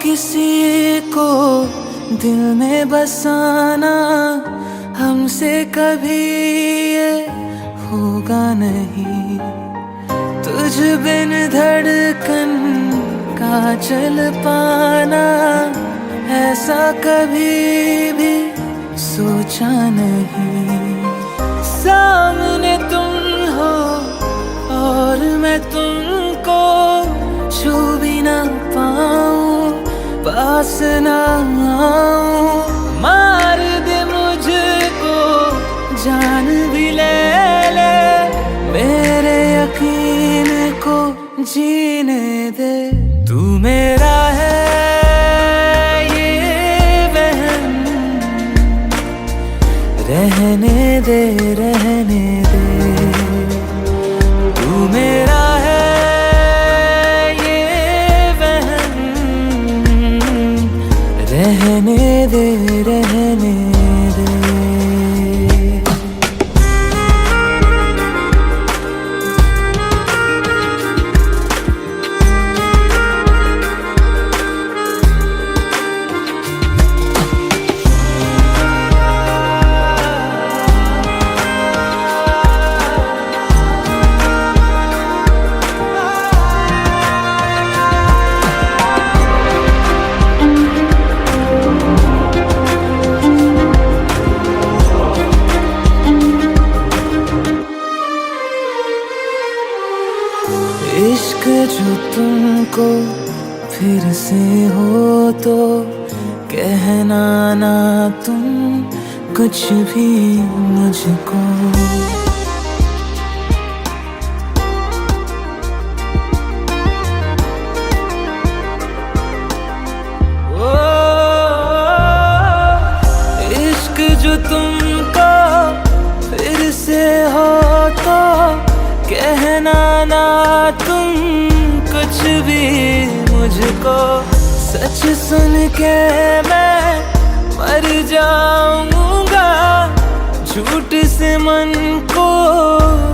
किसी को दिल में बसाना हमसे कभी ये होगा नहीं। तुझ बिन धड़कन का चल पाना ऐसा कभी भी सोचा नहीं। सामने तुम हो और मैं तुमको छू भी ना पाऊं, पास ना आऊं। मार दे मुझको जान भी ले ले, मेरे यकीन को जीने दे। तू मेरा है ये वहम, रहने दे रहने दे। तू मेरा है ये वहम, रहने दे रहने दे। इश्क जो तुमको फिर से हो तो कहना ना तुम कुछ भी मुझको। ओ, इश्क जो तुमको फिर से हो तो कहना ना तुम कुछ भी मुझको। सच सुन के मैं मर जाऊंगा, झूठ से मन को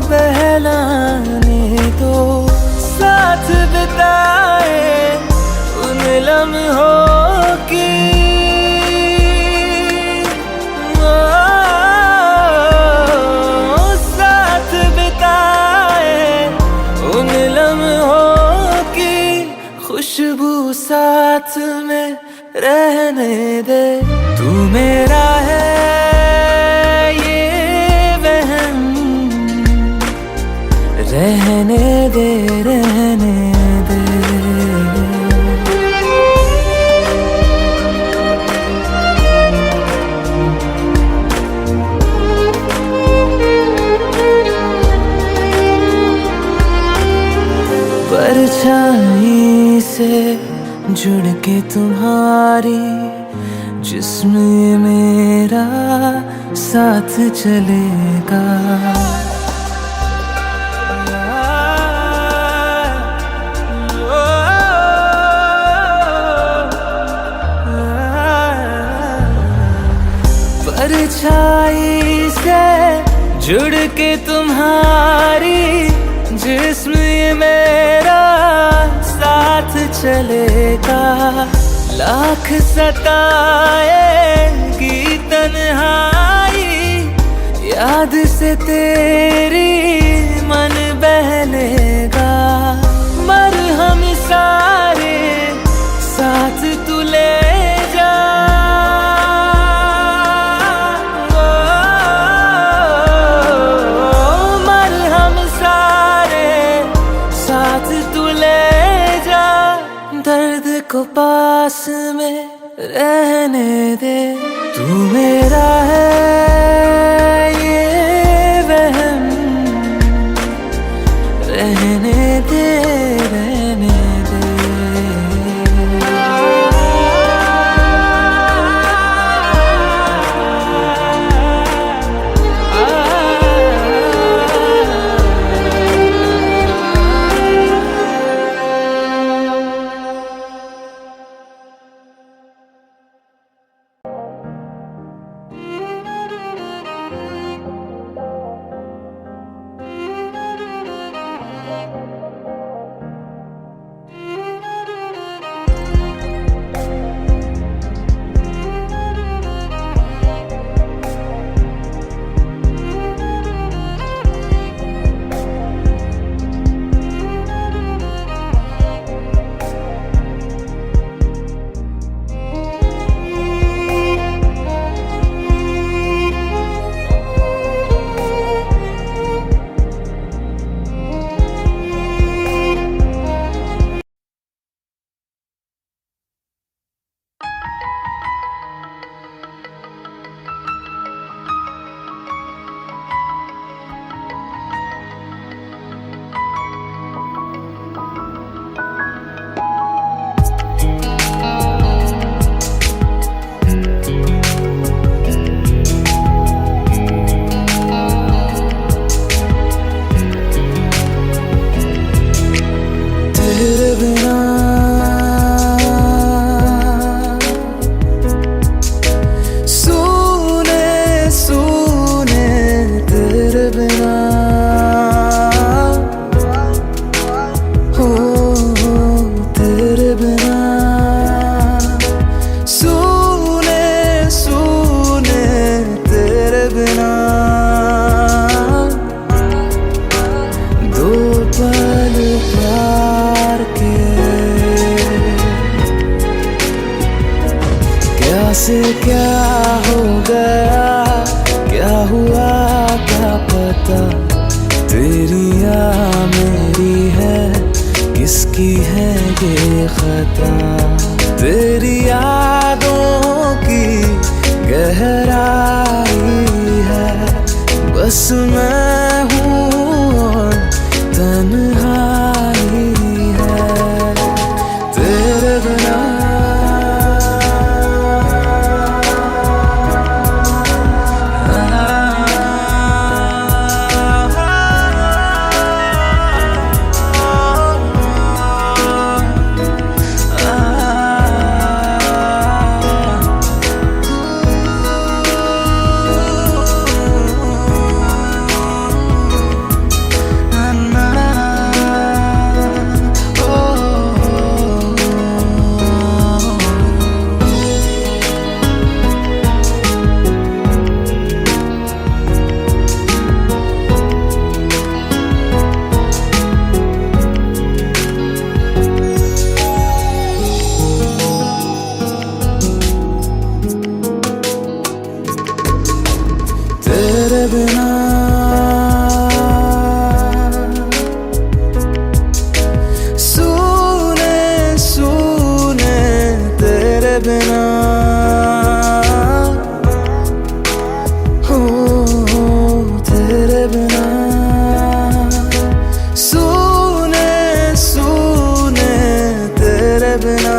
बहलाने दो। साथ बिताए उन लम्हों की खुशबू साथ में रहने दे। तू मेरा है ये वहम, रहने दे रहने दे। परछाई से जुड़ के तुम्हारी जिस्म मेरा साथ चलेगा। परछाई से जुड़ के तुम्हारी जिस्म मेरा साथ चलेगा। लाख सताएगी तन्हाई, याद से तेरी मन बहलेगा। मरहम सारे साथ तू ले जा, दर्द को पास में रहने दे। तू मेरा है ये वहम, रहने दे रहने दे। पता तेरी या मेरी है, किसकी है ये खता। तेरी यादों की गहराई है, बस मैं हूँ और तन्हाई है तेरे बिना। तेरे बिना सुने सुने तेरे बिना हो तेरे बिना सुने सुने तेरे बिना।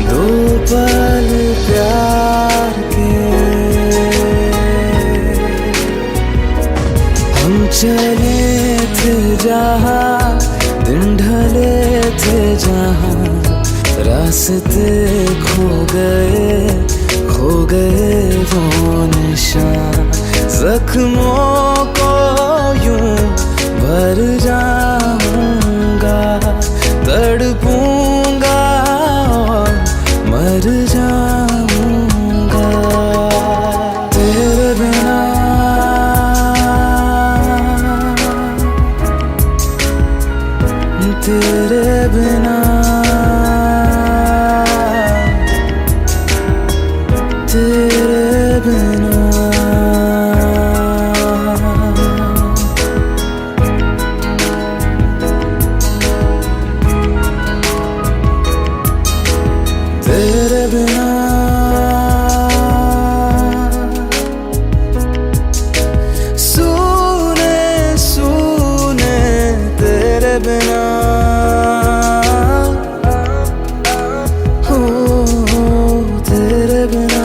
दो पल प्यार हम चले थे जहाँ, दिन ढले थे जहाँ, रास्ते खो गए वो निशान। जख्मों को यूं भर जाऊंगा, तड़पूंगा और मर जाऊंगा तेरे बिना। तेरे बिना तेरे बिना तेरे बिना सुने सुने तेरे बिना हो तेरे बिना।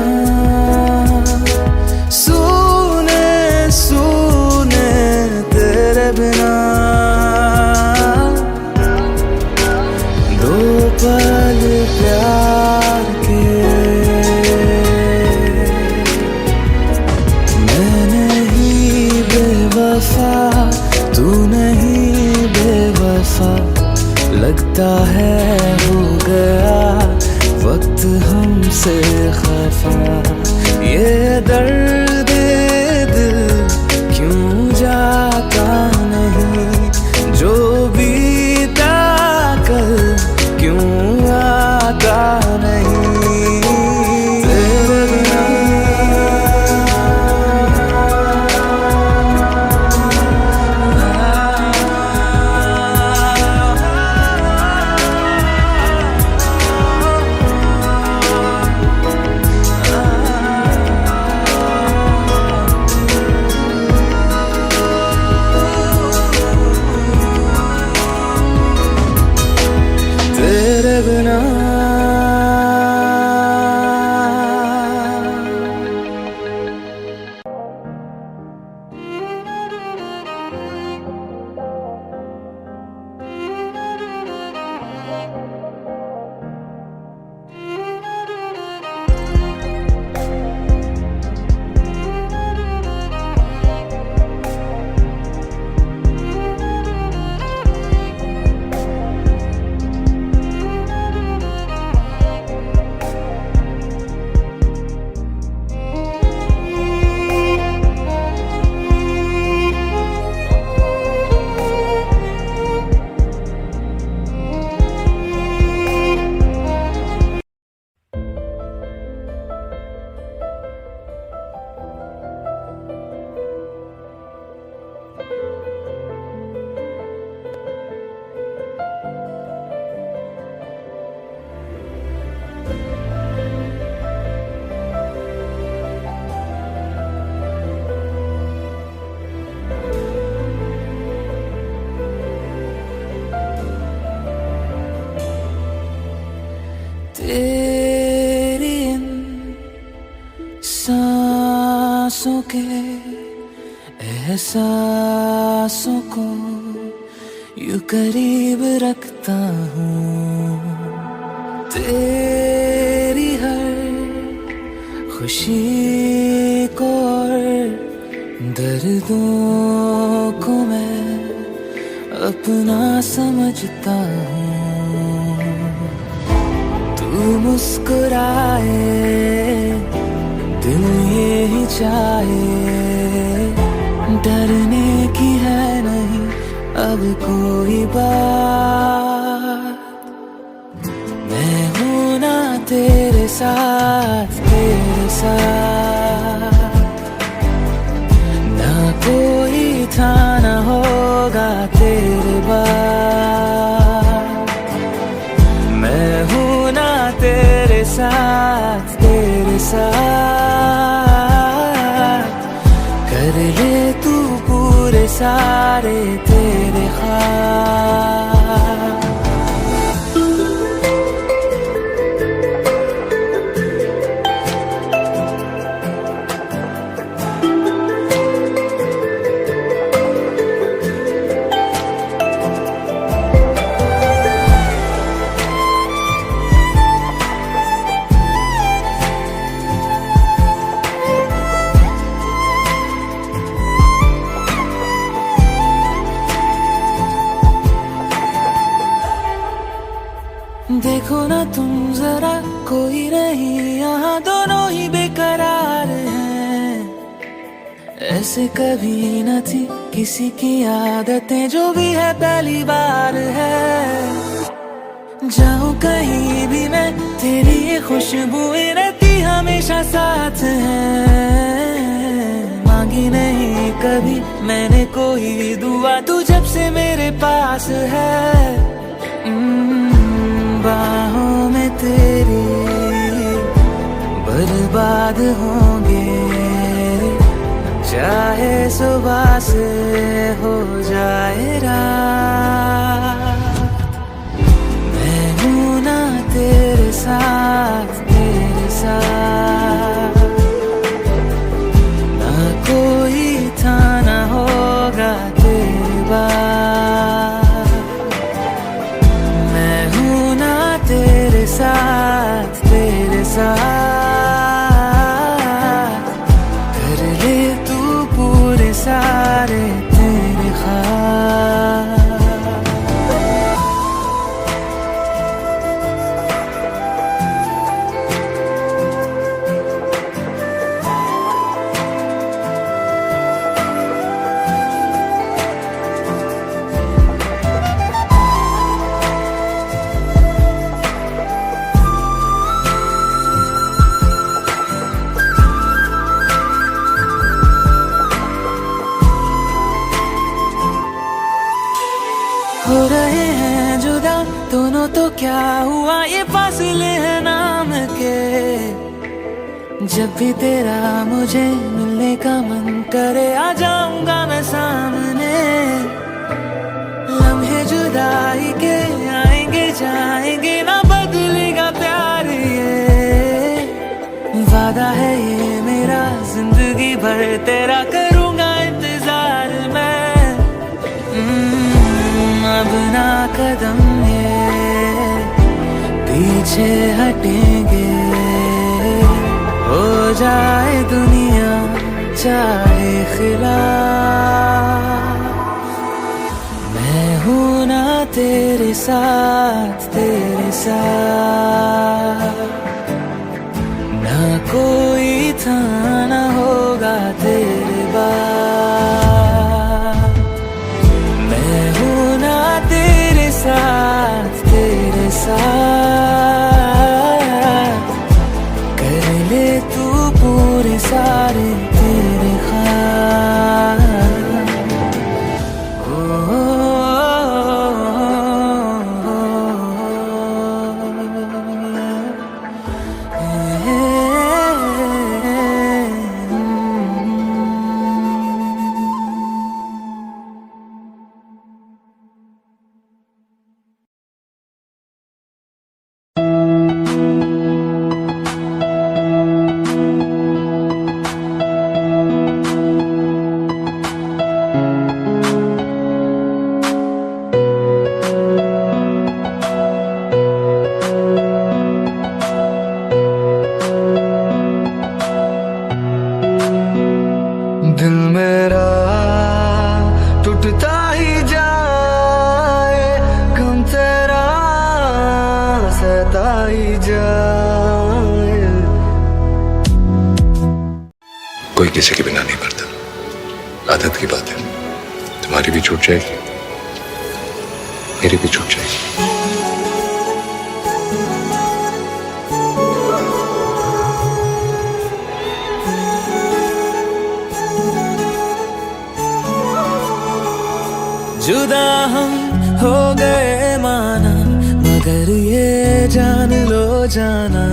सांसों के एहसासों को यूं करीब रखता हूँ, तेरी हर खुशी को और दर्दों को मैं अपना समझता हूँ। तू मुस्कुराए दिल ये ही चाहे, डरने की है नहीं अब कोई बात। मैं हूँ ना तेरे साथ, तेरे साथ ना कोई था ना होगा तेरे बाद। मैं हूँ ना तेरे साथ, तेरे साथ कर ले तू पूरे सारे तेरे ख्वाब। देखो ना तुम जरा, कोई नहीं यहाँ, दोनों ही बेकरार हैं। ऐसे कभी न थी किसी की आदतें, जो भी है पहली बार है। जाऊं कहीं भी मैं, तेरी ये खुशबुएं रहती हमेशा साथ है। मांगी नहीं कभी मैंने कोई दुआ, तू जब से मेरे पास है। बाहों में तेरी बर्बाद होंगे, चाहे सुबह से हो जाए रात। मैं हूँ ना तेरे साथ, तेरे साथ ना कोई था ना होगा तेरे बाद। तेरे साथ, तेरे साथ कर ले तू पूरे सारे तेरे ख्वाब। हो रहे हैं जुदा दोनों तो क्या हुआ, ये फासले हैं नाम के। जब भी तेरा मुझे मिलने का मन करे, आ जाऊंगा मैं सामने। लम्हे जुदाई के आएंगे जाएंगे, ना बदलेगा प्यार ये। वादा है ये मेरा, जिंदगी भर तेरा करूंगा इंतजार मैं। अब ना कदम ये पीछे हटेंगे, हो जाए दुनिया चाहे खिलाफ। मैं हूँ ना तेरे साथ, तेरे साथ ना कोई था ना होगा तेरे बाद। मैं हूँ ना तेरे साथ, तेरे साथ कर ले तू पूरे सारे तेरे ख्वाब। कोई किसी के बिना नहीं मरता, आदत की बात है। तुम्हारी भी छूट जाएगी, मेरी भी छूट जाएगी। जुदा हम हो गए माना, मगर ये जान लो जाना,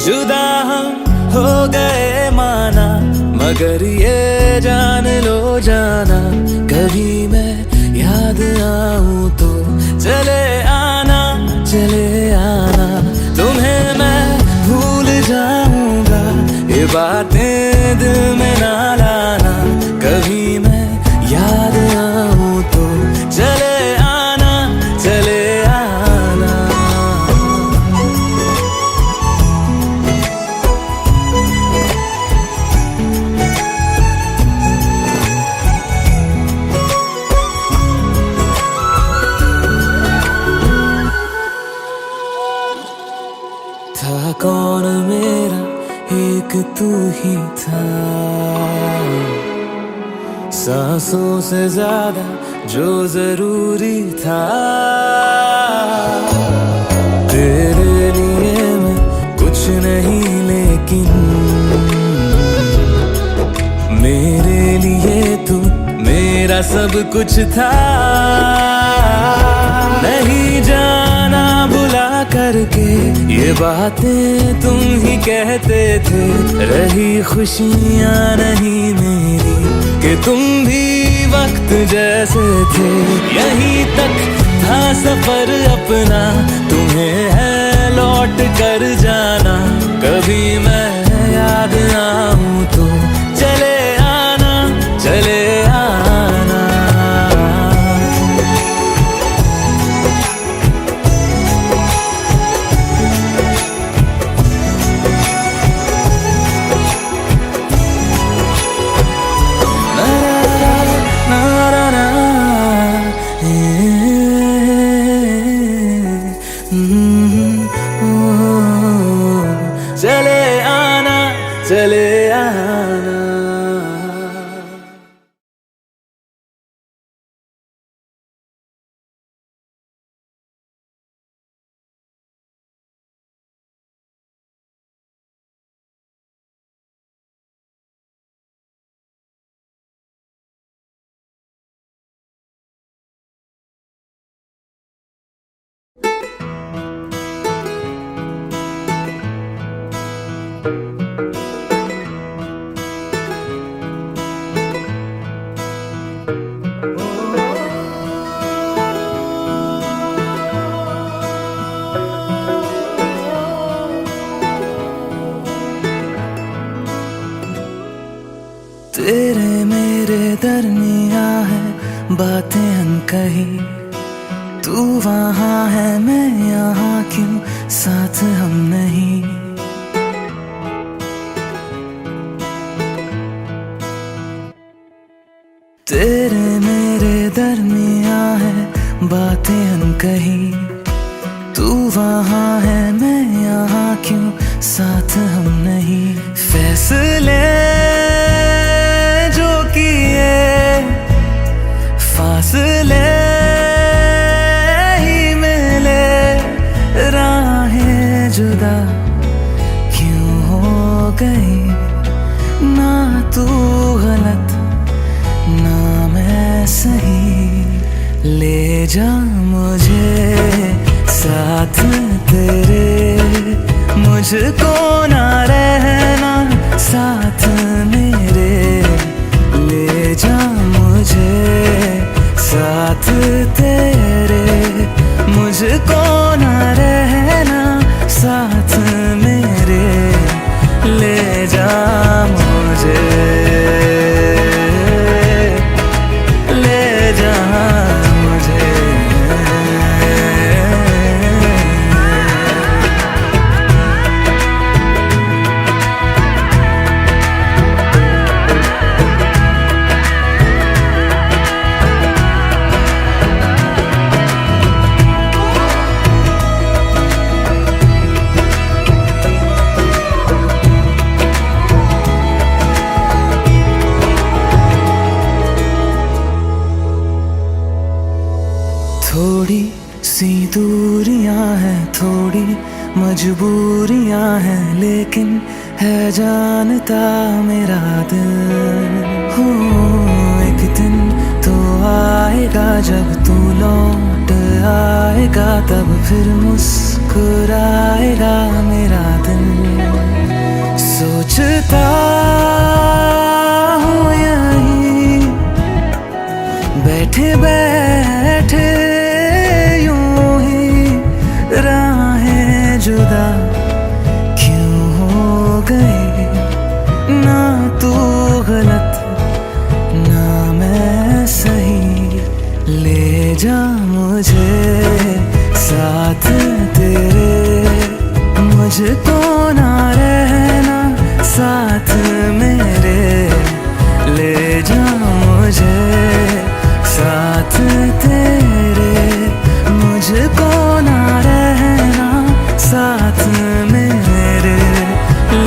जुदा हम हो गए माना, मगर ये जान लो जाना, कभी मैं याद आऊं तो चले आना, चले आना, तुम्हें मैं भूल जाऊंगा, ये बातें दिल में ना लाना, कभी मैं याद आऊं तो चले आना, चले आना। था कौन मेरा, एक तू ही था, सांसों से ज्यादा जो जरूरी था, तेरे लिए मैं कुछ नहीं लेकिन मेरे लिए तू मेरा सब कुछ था, नहीं जाना बुला करके ये बातें तुम ही कहते थे, रही खुशियाँ नहीं मेरी कि तुम भी वक्त जैसे थे, यहीं तक था सफर अपना, तुम्हें है लौट कर जाना, कभी मैं याद आऊं तो चले आना, चले आना। चले आना, चले आना। तेरे मेरे दरमिया है बातें अनकही, तू वहाँ है मैं यहाँ, क्यों साथ हम नहीं। तेरे मेरे दरमिया है बातें अनकही, तू वहाँ है मैं यहाँ, क्यों साथ हम नहीं। फैसले जो किए फासले ही मिले, राहें जुदा क्यों हो गई, ना तू गलत ना मैं सही, ले जा मुझे साथ तेरे, मुझको ना रहना साथ मेरे, ले जा मुझे साथ तेरे, मुझको ना रहना साथ मेरे, ले जा मुझे, ले जा मुझे। दूरियां हैं, थोड़ी मजबूरियां हैं, लेकिन है जानता मेरा दिल। हो एक दिन तो आएगा जब तू लौट आएगा, तब फिर मुस्कुराएगा मेरा दिल। सोचता हूँ यहीं बैठे बैठे यूं ही, राहें जुदा क्यों हो गई, ना तू गलत ना मैं सही। ले जा मुझे साथ तेरे, मुझको ना रहना साथ मेरे। ले जा मुझे साथ तेरे, मुझको ना रहना साथ मेरे।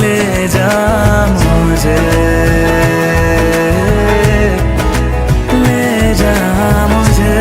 ले जा मुझे, ले जा मुझे।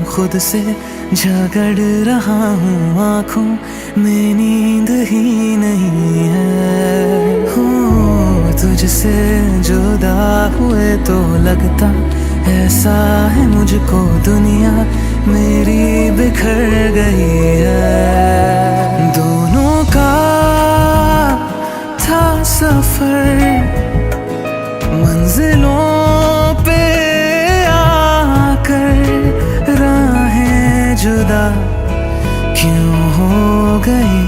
खुद से झगड़ रहा हूँ, आँखों में नींद ही नहीं है। हो तुझसे जुदा हुए तो लगता ऐसा है मुझको दुनिया मेरी बिखर गई है। दोनों का था सफर, मंजिलों पे आकर जुदा क्यों हो गई,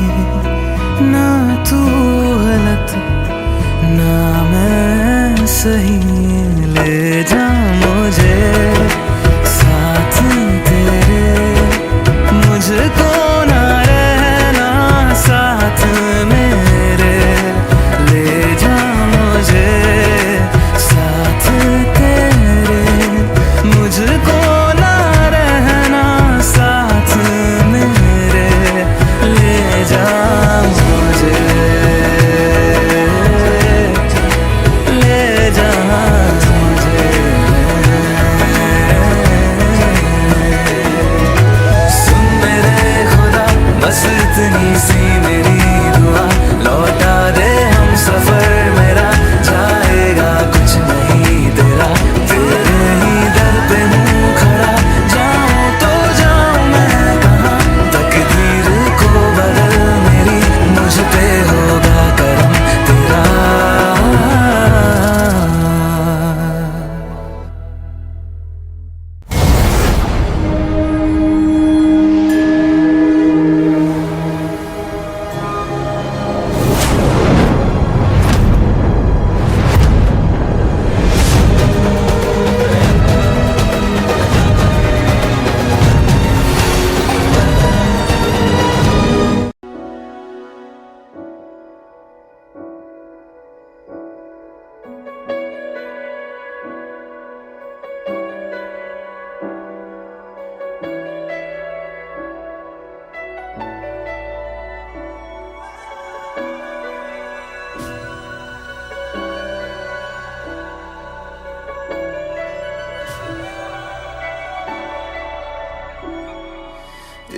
ना तू गलत ना मैं सही। ले जा मुझे साथ तेरे, मुझको ना रहना साथ मेरे। ले जा मुझे साथ तेरे, मुझको साथ मेरे। ले जा मुझे, ले जा मुझे। सुन मेरे खुदा बस इतनी सी मेरी दुआ, लौटा दे हम सफर मेरा, जाएगा कुछ नहीं तेरा। तेरे ही दर पे हूँ खड़ा, जाऊँ तो जाऊँ मैं कहाँ, तकदीर को बदल मेरी, मुझ पे होगा करम तेरा।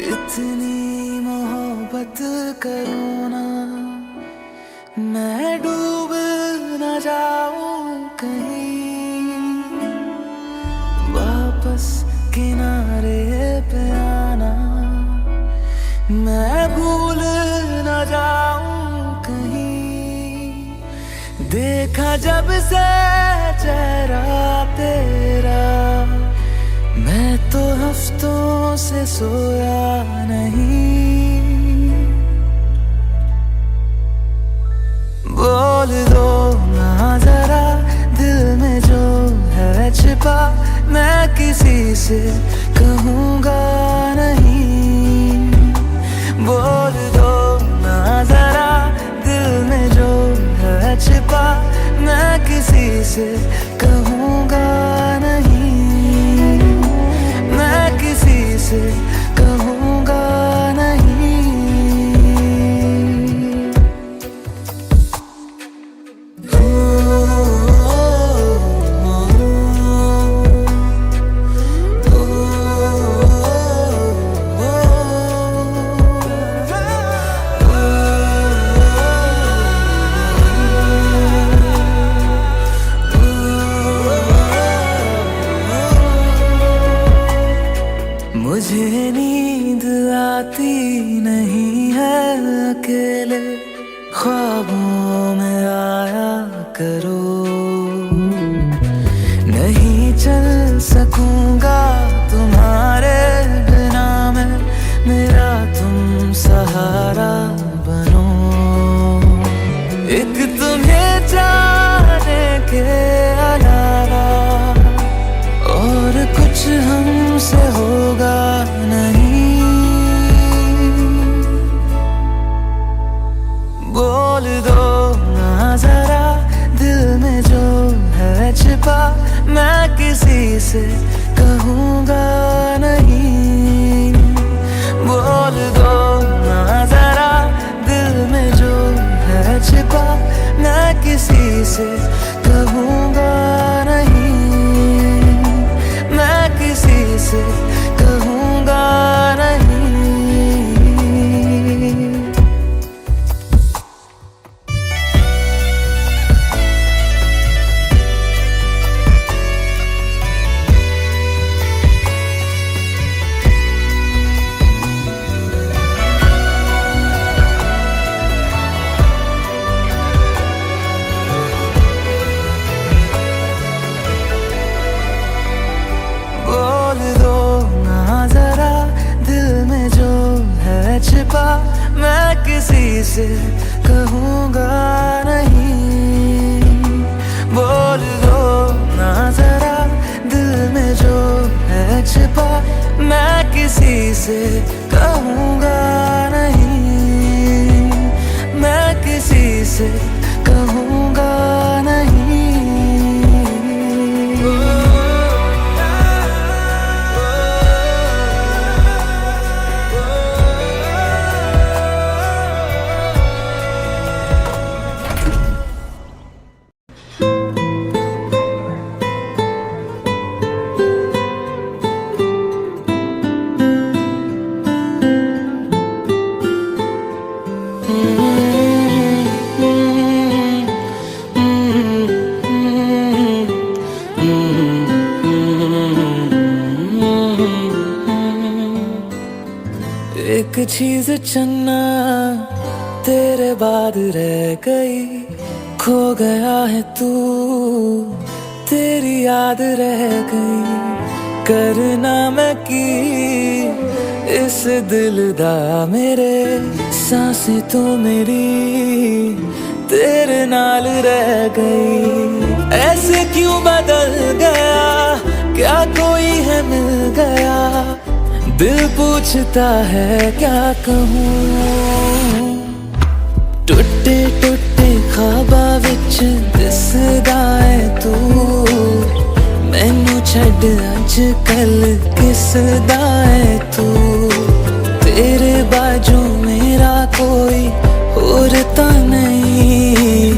इतनी मोहब्बत करो ना, मैं डूब न जाऊं कहीं। वापस किनारे पे आना, मैं भूल न जाऊं कहीं। देखा जब से चेहरा तेरा, मैं तो हफ्तों से सोया नहीं। बोल दो ना जरा दिल में जो है छिपा, मैं किसी से कहूँगा नहीं। से कहूँगा नहीं, मैं किसी से कहूँगा नहीं। मुझे नींद आती नहीं है अकेले, ख्वाबों में आया करो। नहीं चल सकूंगा तुम्हारे बिना मैं, मेरा तुम सहारा बनो। एक तुम्हें जाने के अलावा और कुछ हमसे होगा नहीं। बोल दो ना जरा दिल में जो है छिपा, मैं किसी से कहूँगा नहीं। बोल दो ना जरा दिल में जो है छिपा, मैं किसी से कहूँगा नहीं, मैं किसी से कहूँगा नहीं। छिपा मैं किसी से कहूँगा नहीं। बोल दो ना जरा दिल में जो है छिपा, मैं किसी से कहूँगा नहीं, मैं किसी से कहूँगा नहीं। एक चीज चन्ना तेरे बाद रह गई, खो गया है तू तेरी याद रह गई। करना मैं की इस दिल दा मेरे, सांसें तो मेरी तेरे नाल रह गई। ऐसे क्यों बदल गया, क्या कोई है मिल गया, दिल पूछता है क्या कहूँ। टुटे टुटे ख्वाबा विच दिसदा है तू, मैनू छड्ड अज कल किसदा है तू। तेरे बाजू मेरा कोई और तो नहीं,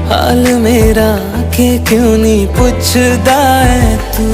हाल मेरा के क्यों नहीं पूछदा है तू।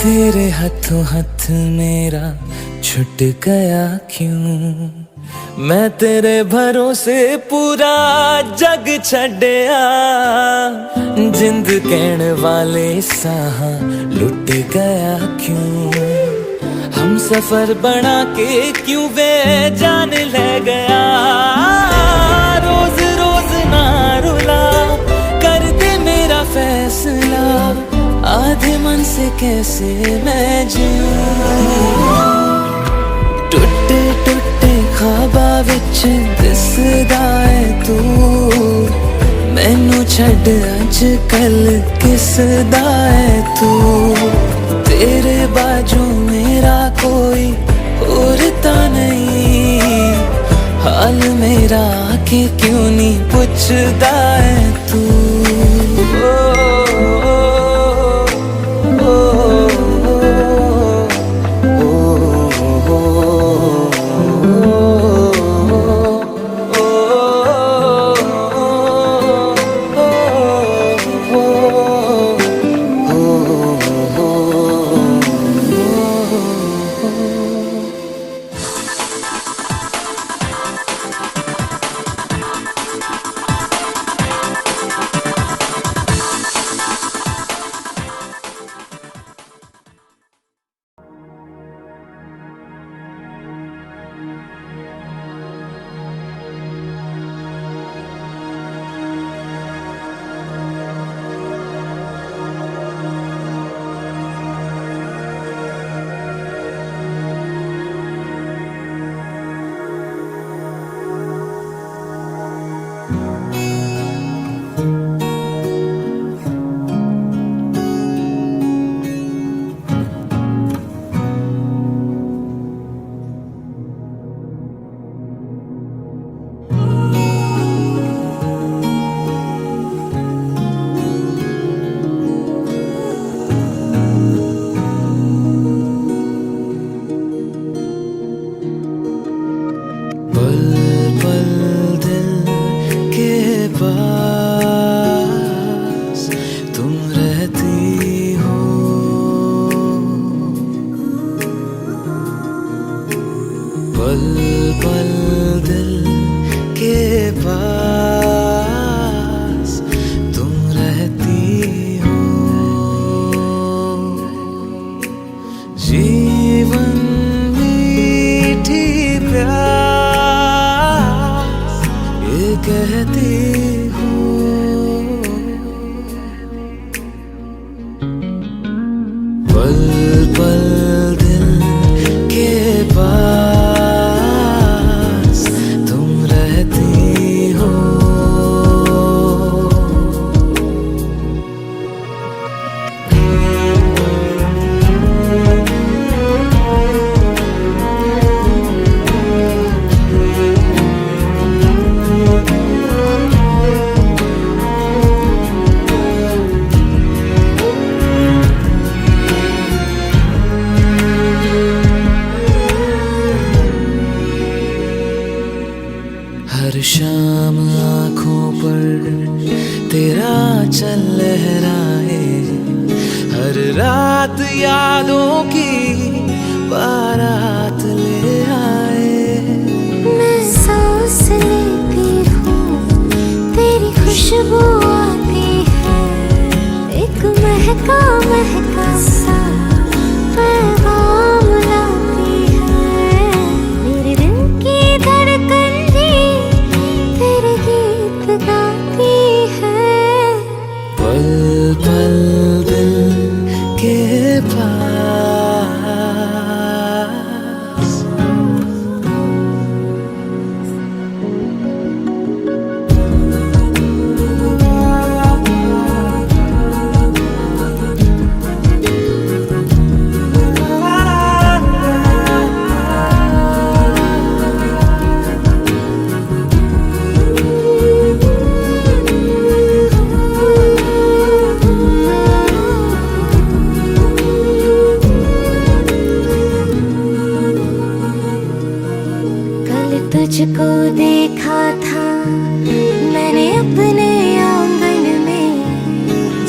तेरे हाथों हाथ मेरा छूट गया क्यों, मैं तेरे भरोसे पूरा जग छड़िया, जिंद कहण वाले साहा लुट गया क्यों। हम सफर बना के क्यों वे जान ले गया। रोज रोज ना रुला, कर दे मेरा फैसला, आधे मन से कैसे मैं जीऊं। टुटे टुटे ख्वाबा विच दिसदा है तू, मैनू छड़ अज कल किसदा है तू। तेरे बाजू मेरा कोई और ता नहीं, हाल मेरा आके क्यों नहीं पुछदा है तू। पल पल दिल के पास तुम रहती हो। जीवन मीठी प्यास ये कहती हो। पल पल दिल के पास तुम रहती हो। हर शाम आँखों पर तेरा चल लहराए, हर रात यादों की बारात ले आए। मैं सांस लेती हूँ तेरी खुशबू आती है, एक महका महका सा पैगाम लाती है। मेरे दिल की धड़कन भी तेरे गीत गाती है। पल पल दिल के पास तुझको देखा था मैंने अपने आंगन में,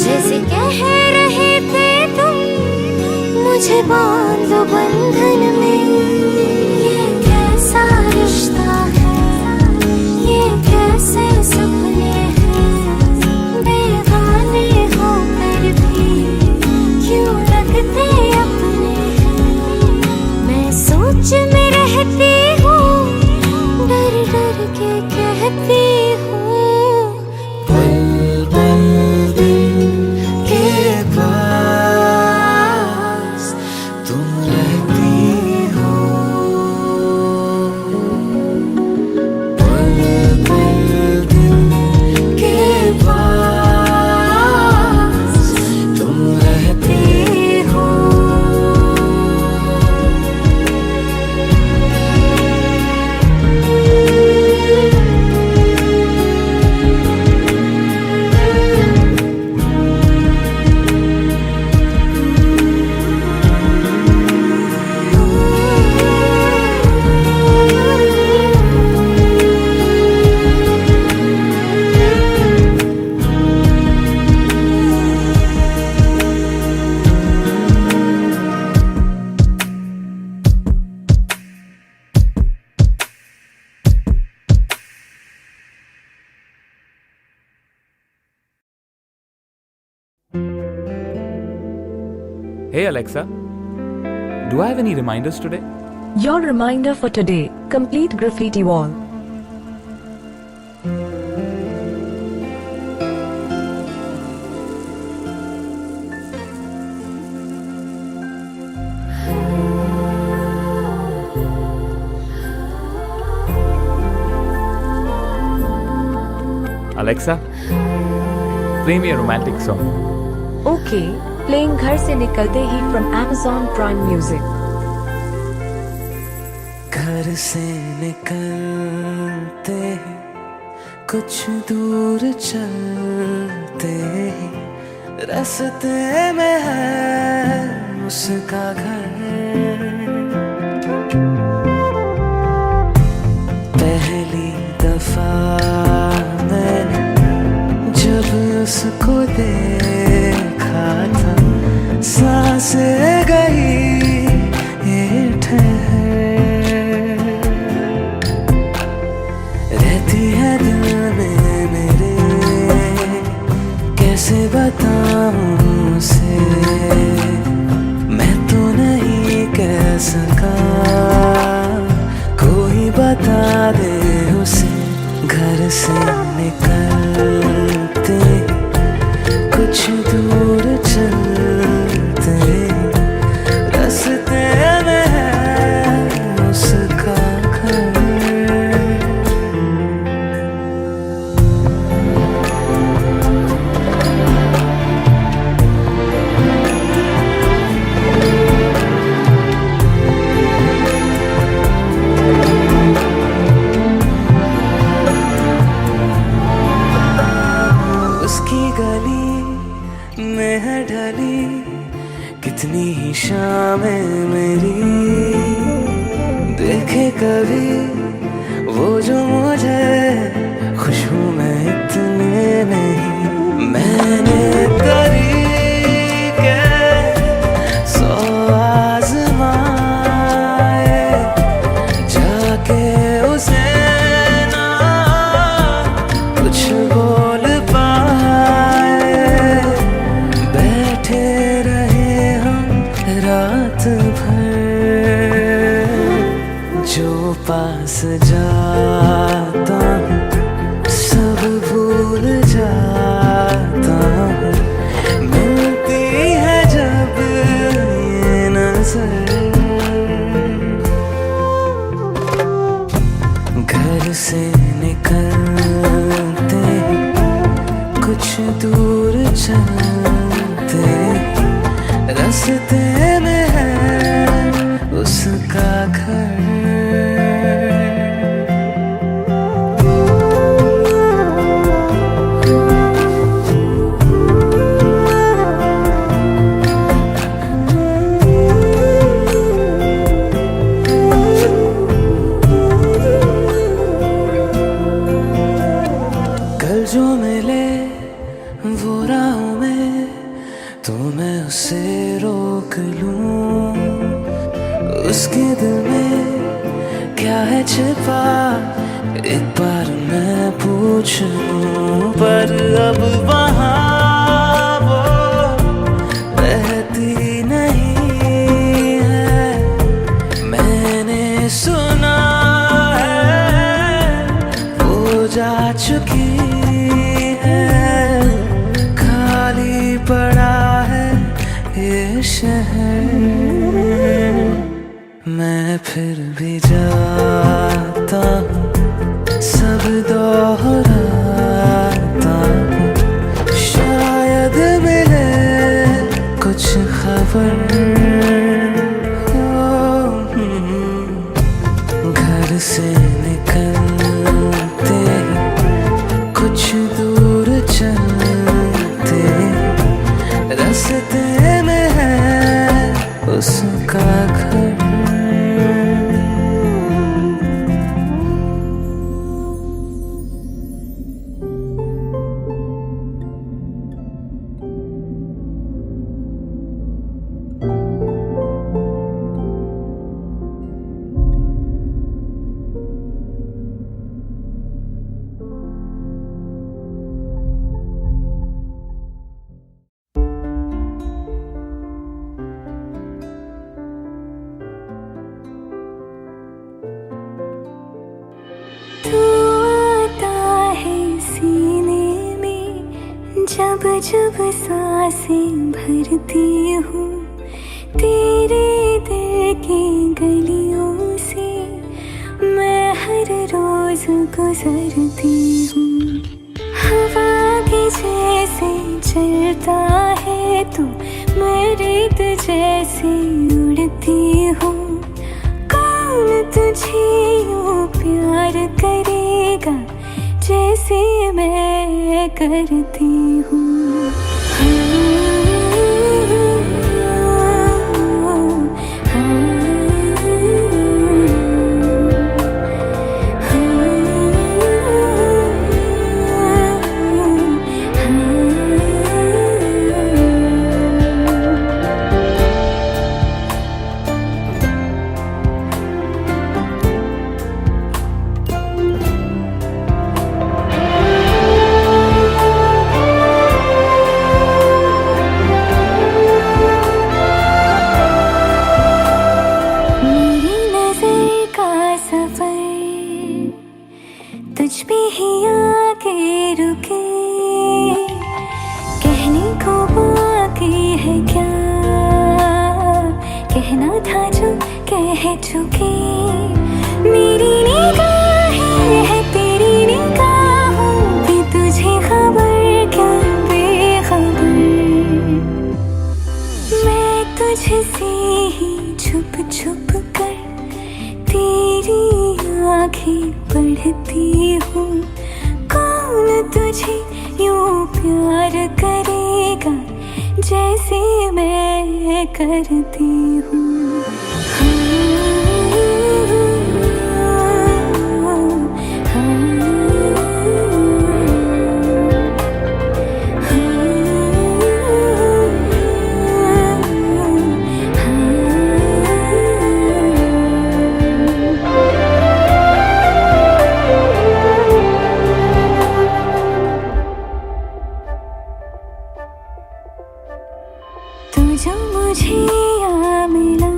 जैसे कह रहे थे तुम मुझे बांधो बंधन में। ये कैसा रिश्ता है Hey Alexa, do I have any reminders today? Your reminder for today, complete graffiti wall. Alexa, play me a romantic song. Okay, playing घर से निकलते ही from Amazon Prime Music. घर से निकलते ही कुछ दूर चलते ही रास्ते में है उसका घर। पहली दफा मैंने जब उसको देखा था सांसें गई ये ठहर, रहती है दिल में मेरे कैसे बताऊं उसे, मैं तो नहीं कह सका कोई बता दे उसे। घर से निकलते कुछ दूर चलते रास्ते में है उसका घर। उसकी गली में है ढली कितनी ही शामें मेरी, देखे कभी वो जो मुझे खुशबू में इतने नहीं। मैंने तरीके सौ आज़माए जाके उसे ना कुछ बोल पाए, बैठे रहे हम रात भर, जो पास जाता हूँ सब भूल जाता हूँ, मिलती है जब ये नजर। घर से निकलते कुछ दूर चलते रास्ते में है उसका घर। कल जो मिले वो राहों में तो मैं उसे रोक लूं, उसके दिल में क्या है छिपा एक बार मैं पूछ लूं। पर अब वहाँ वो रहती नहीं है, मैंने सुना है वो जा चुकी है, खाली पड़ा है ये शहर। मैं फिर भी जाता हूँ सब दोहराता हूँ, शायद मिले कुछ खबर। घर से निकलते कुछ दूर चलते रास्ते में है उसका घर। जब जब सांसें भरती हूँ तेरे दिल की गलियों से, मैं हर रोज गुजरती हूँ। हवा के जैसे चलता है तू, मैं रेत जैसे उड़ती हूँ। कौन तुझे यूँ प्यार करेगा जैसे मैं करती हूँ। तुझ पे ही आके रुके, कहने को बाकी है क्या, कहना था जो कह चुके। मेरी निगाहें है तेरी निगाहों पे, तुझे खबर क्या बेखबर। मैं तुझसे ही छुप छुप कर तेरी आँखें पढ़ती हूँ। कौन तुझे यूँ प्यार करेगा जैसे मैं करती हूँ। तू जो मुझे आ मिला,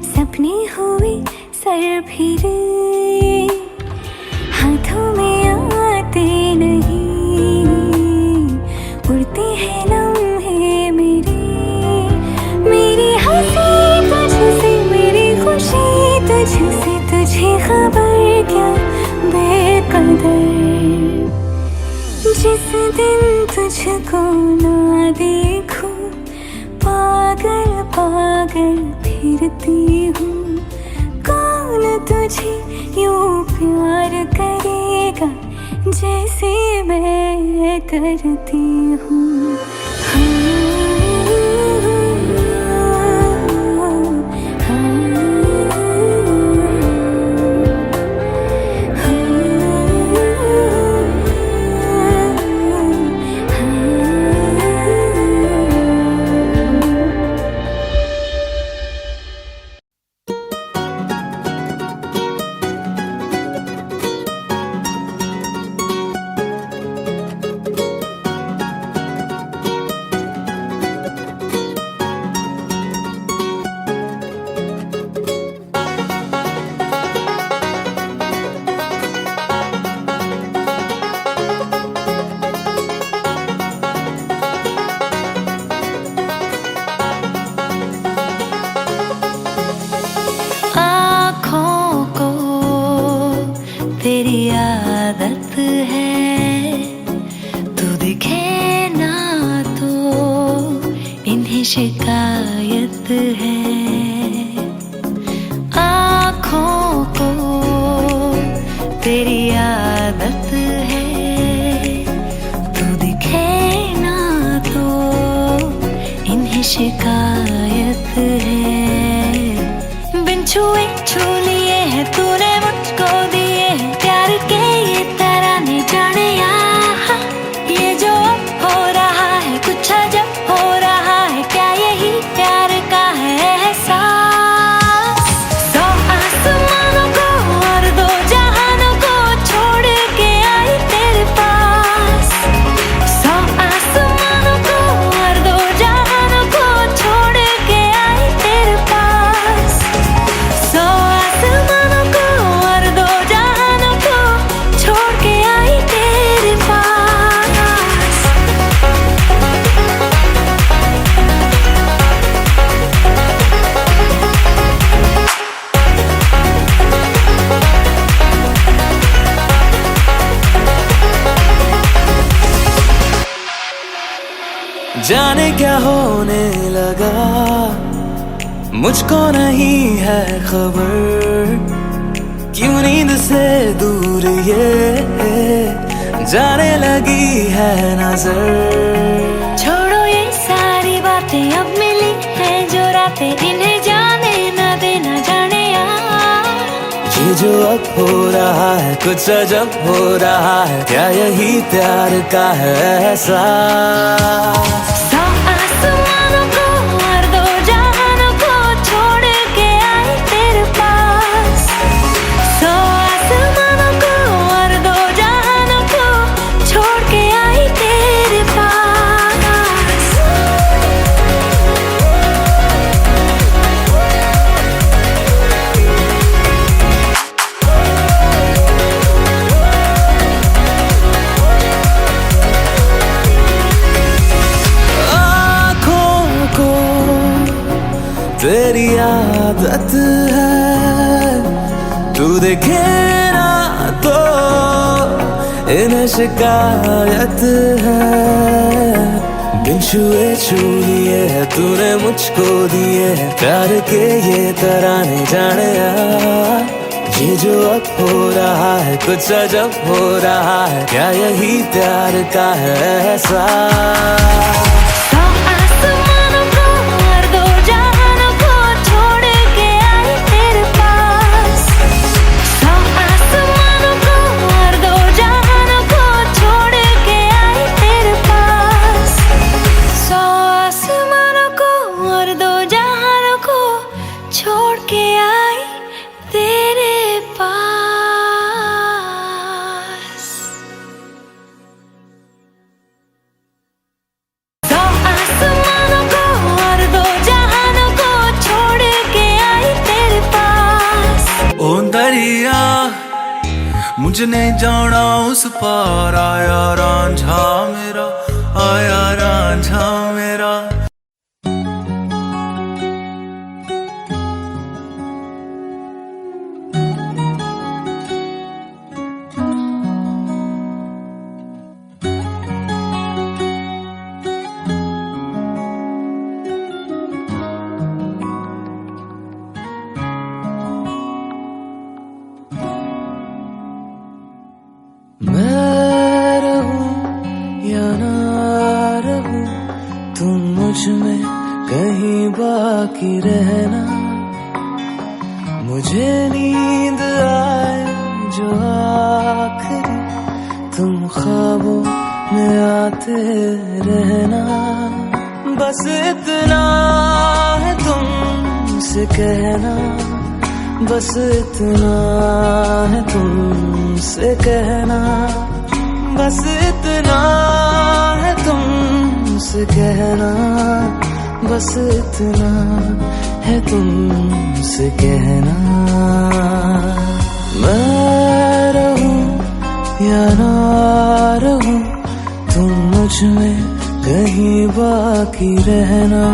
सपने हुए सर फिरे, हाथों में आते नहीं, उड़ते हैं लम्हे मेरे। मेरी हंसी तुझसे, मेरी खुशी तुझसे, तुझे खबर क्या बेकदर। जिस दिन तुझको ना देखूं, पागल पागल फिरती हूँ। कौन तुझे यूँ प्यार करेगा जैसे मैं करती हूँ। तेरी आदत है, तू दिखे ना तो इन्हें शिकायत है। आँखों को तेरी आदत है, तू दिखे ना तो इन्हें शिकायत है। बिन छुए छू लिए है तूने मुझको दिए प्यार के ये तराने, जाने यहाँ ये जो हो रहा है कुछ अजब हो रहा है। क्या यही प्यार का है एहसास? 100 आसमानों को और 2 जहानों को छोड़ के आई तेरे पास। 100 आसमानों को और 2 जहानों को छोड़ के आई तेरे पास। 100 आसमानों को जाने क्या होने लगा, मुझको नहीं है खबर, क्यों नींद से दूर ये जाने लगी है नजर। छोड़ो ये सारी बातें, अब मिली है जो रातें, इन्हें जाने न देना जाने यार। ये जो अब हो रहा है कुछ अजब हो रहा है, क्या यही प्यार का है एहसास। सौ आसमानों को और दो जहानों को छोड़ के आई तेरे पास। सौ आसमानों को और दो जहानों को छोड़ के आई तेरे पास। आँखों को तेरी आदत है, तू देखे ना तो इन्हें शिकायत है। बिन छुए छू लिए है तूने मुझको दिए है प्यार के ये तराने जाने यार। ये जो अब हो रहा है कुछ अजब हो रहा है, क्या यही प्यार का है एहसास। सौ आसमानों को और दो जहानों को छोड़ के आई तेरे पास। सौ आसमानों को और दो जहानों को छोड़ के आई तेरे पास। सौ आसमानों को और दो जहानों को छोड़ के आई तेरे पास। सौ आसमानों को और दो जहानों को छोड़ के आई तेरे पास। ओ दरिया मुझे नहीं जाना उस पार, आया रांझा मेरा, आया रांझा मेरा। मैं रहूं या ना रहूं, तुम मुझ में कहीं बाकी रहना। मुझे नींद आए जो आखिरी, तुम ख्वाबों में आते रहना। बस इतना है तुमसे कहना, बस इतना है तुमसे कहना, बस इतना है तुमसे कहना, बस इतना है तुमसे कहना। मैं रहूं या ना रहूं, तुम मुझ में कहीं बाकी रहना।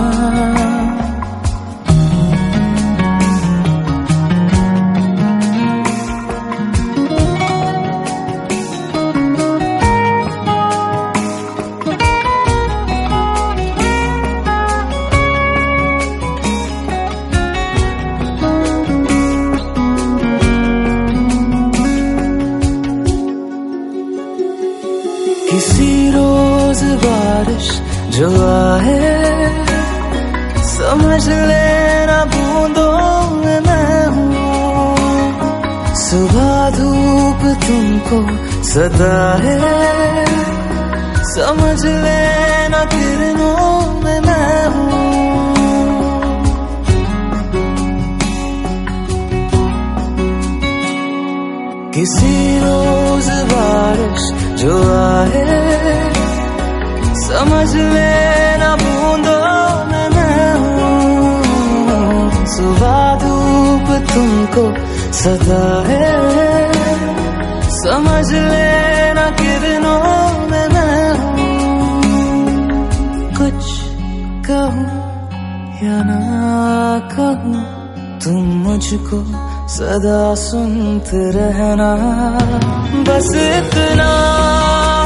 किसी रोज बारिश जो आए, समझ लेना बूंदों में मैं हूँ। सुबह धूप तुमको सताए, समझ लेना किरणों में मैं हूँ। किसी रोज बारिश जो आए, समझ लेना बूंदों में मैं हूँ। सुबह धूप तुमको सताए, समझ लेना किरणों में मैं हूँ। कुछ कहूँ या ना कहूँ, तुम मुझको सदा सुनते रहना। बस इतना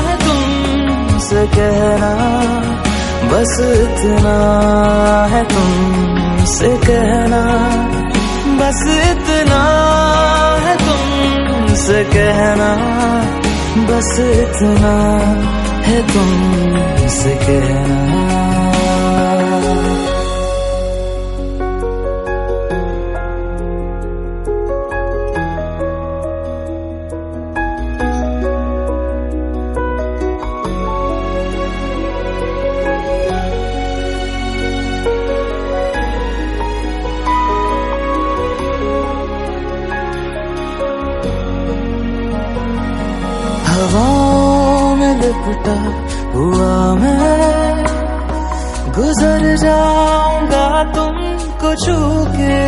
है तुमसे कहना, बस इतना है तुमसे कहना, बस इतना है तुमसे कहना, बस इतना है तुमसे कहना। हवाओं में लिपटा हुआ मैं गुजर जाऊंगा तुमको छू के,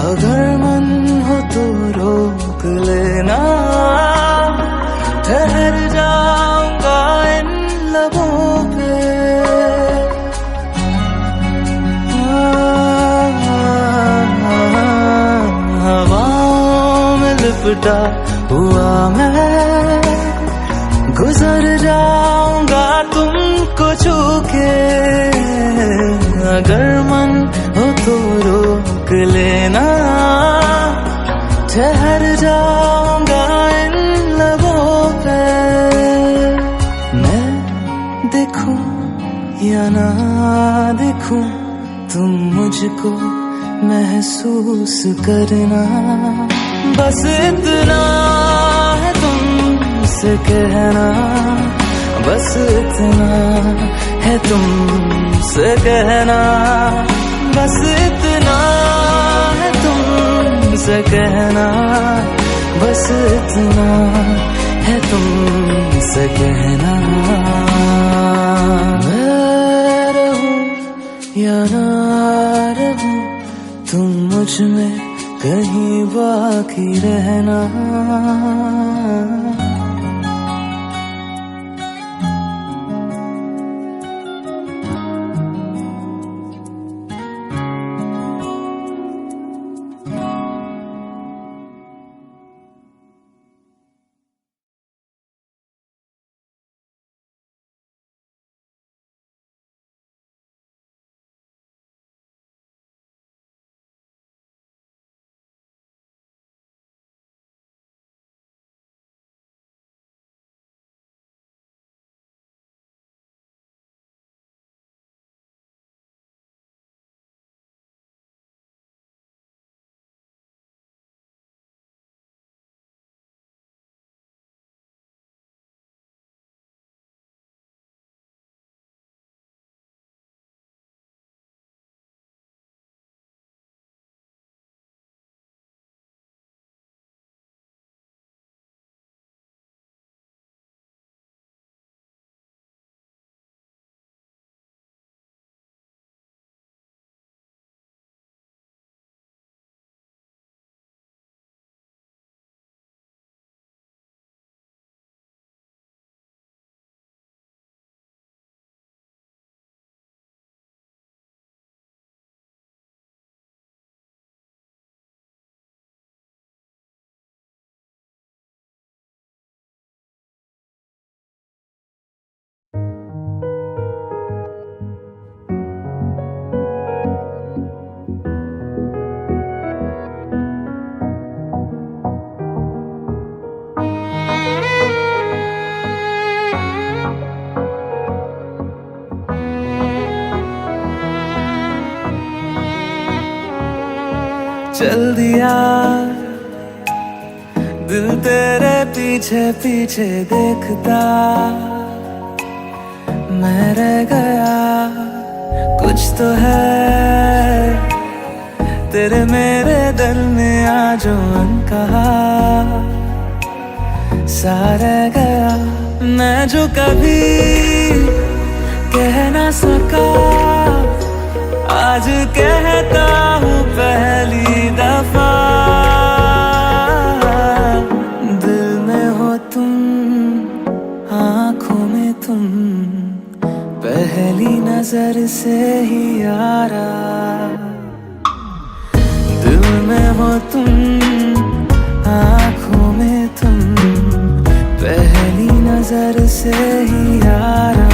अगर मन हो तो रोक लेना, ठहर जाऊंगा इन लबों पे। हवाओं में लिपटा हुआ मैं गुजर जाऊंगा तुमको छू के, अगर मन हो तो रोक लेना, ठहर जाऊंगा इन लबों पे। मैं देखूं या ना देखूं तुम मुझको महसूस करना, बस इतना है तुमसे कहना, बस इतना है तुमसे कहना, बस इतना है तुमसे कहना, बस इतना है तुमसे कहना। मैं रहूं या ना रहूं तुम मुझ में कहीं बाकी रहना। चल दिया दिल तेरे पीछे पीछे देखता, मैं रह गया कुछ तो है तेरे मेरे दिल में आज अनकहा सा रह गया। मैं जो कभी कह ना सका आज कहता हूँ पहली दफा, दिल में हो तुम आँखों में तुम पहली नजर से ही यारा, दिल में हो तुम आँखों में तुम पहली नजर से ही यारा।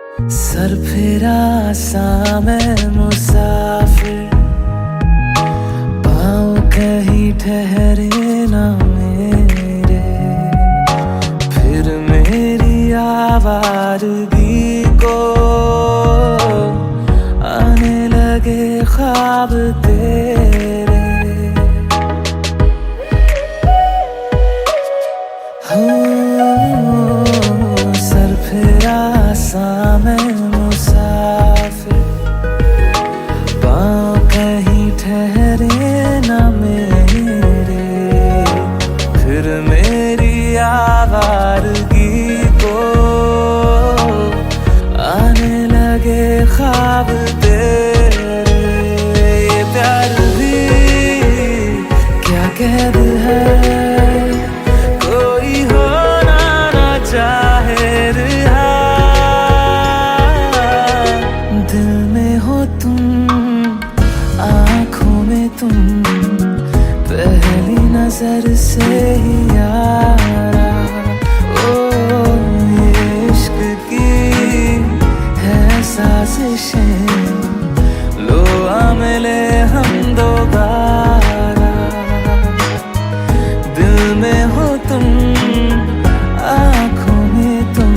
सर फिरा सा मैं मुसाफिर, पाँव कहीं ठहरे ना मेरे, फिर मेरी आवारगी को आने लगे ख्वाब तेरे। सर फिरा सा मैं मुसाफिर, पाँव कहीं ठहरे ना मेरे, फिर मेरी आवारगी को आने लगे ख्वाब तेरे। ये प्यार भी क्या कैद है, कोई होना ना चाहे रिहा, दिल में हो तुम, आँखों में तुम, पहली नजर से ही यारा। ओ ये इश्क की है साजिशें, लो आ मिले हम दोबारा। दिल में हो तुम, आँखों में तुम,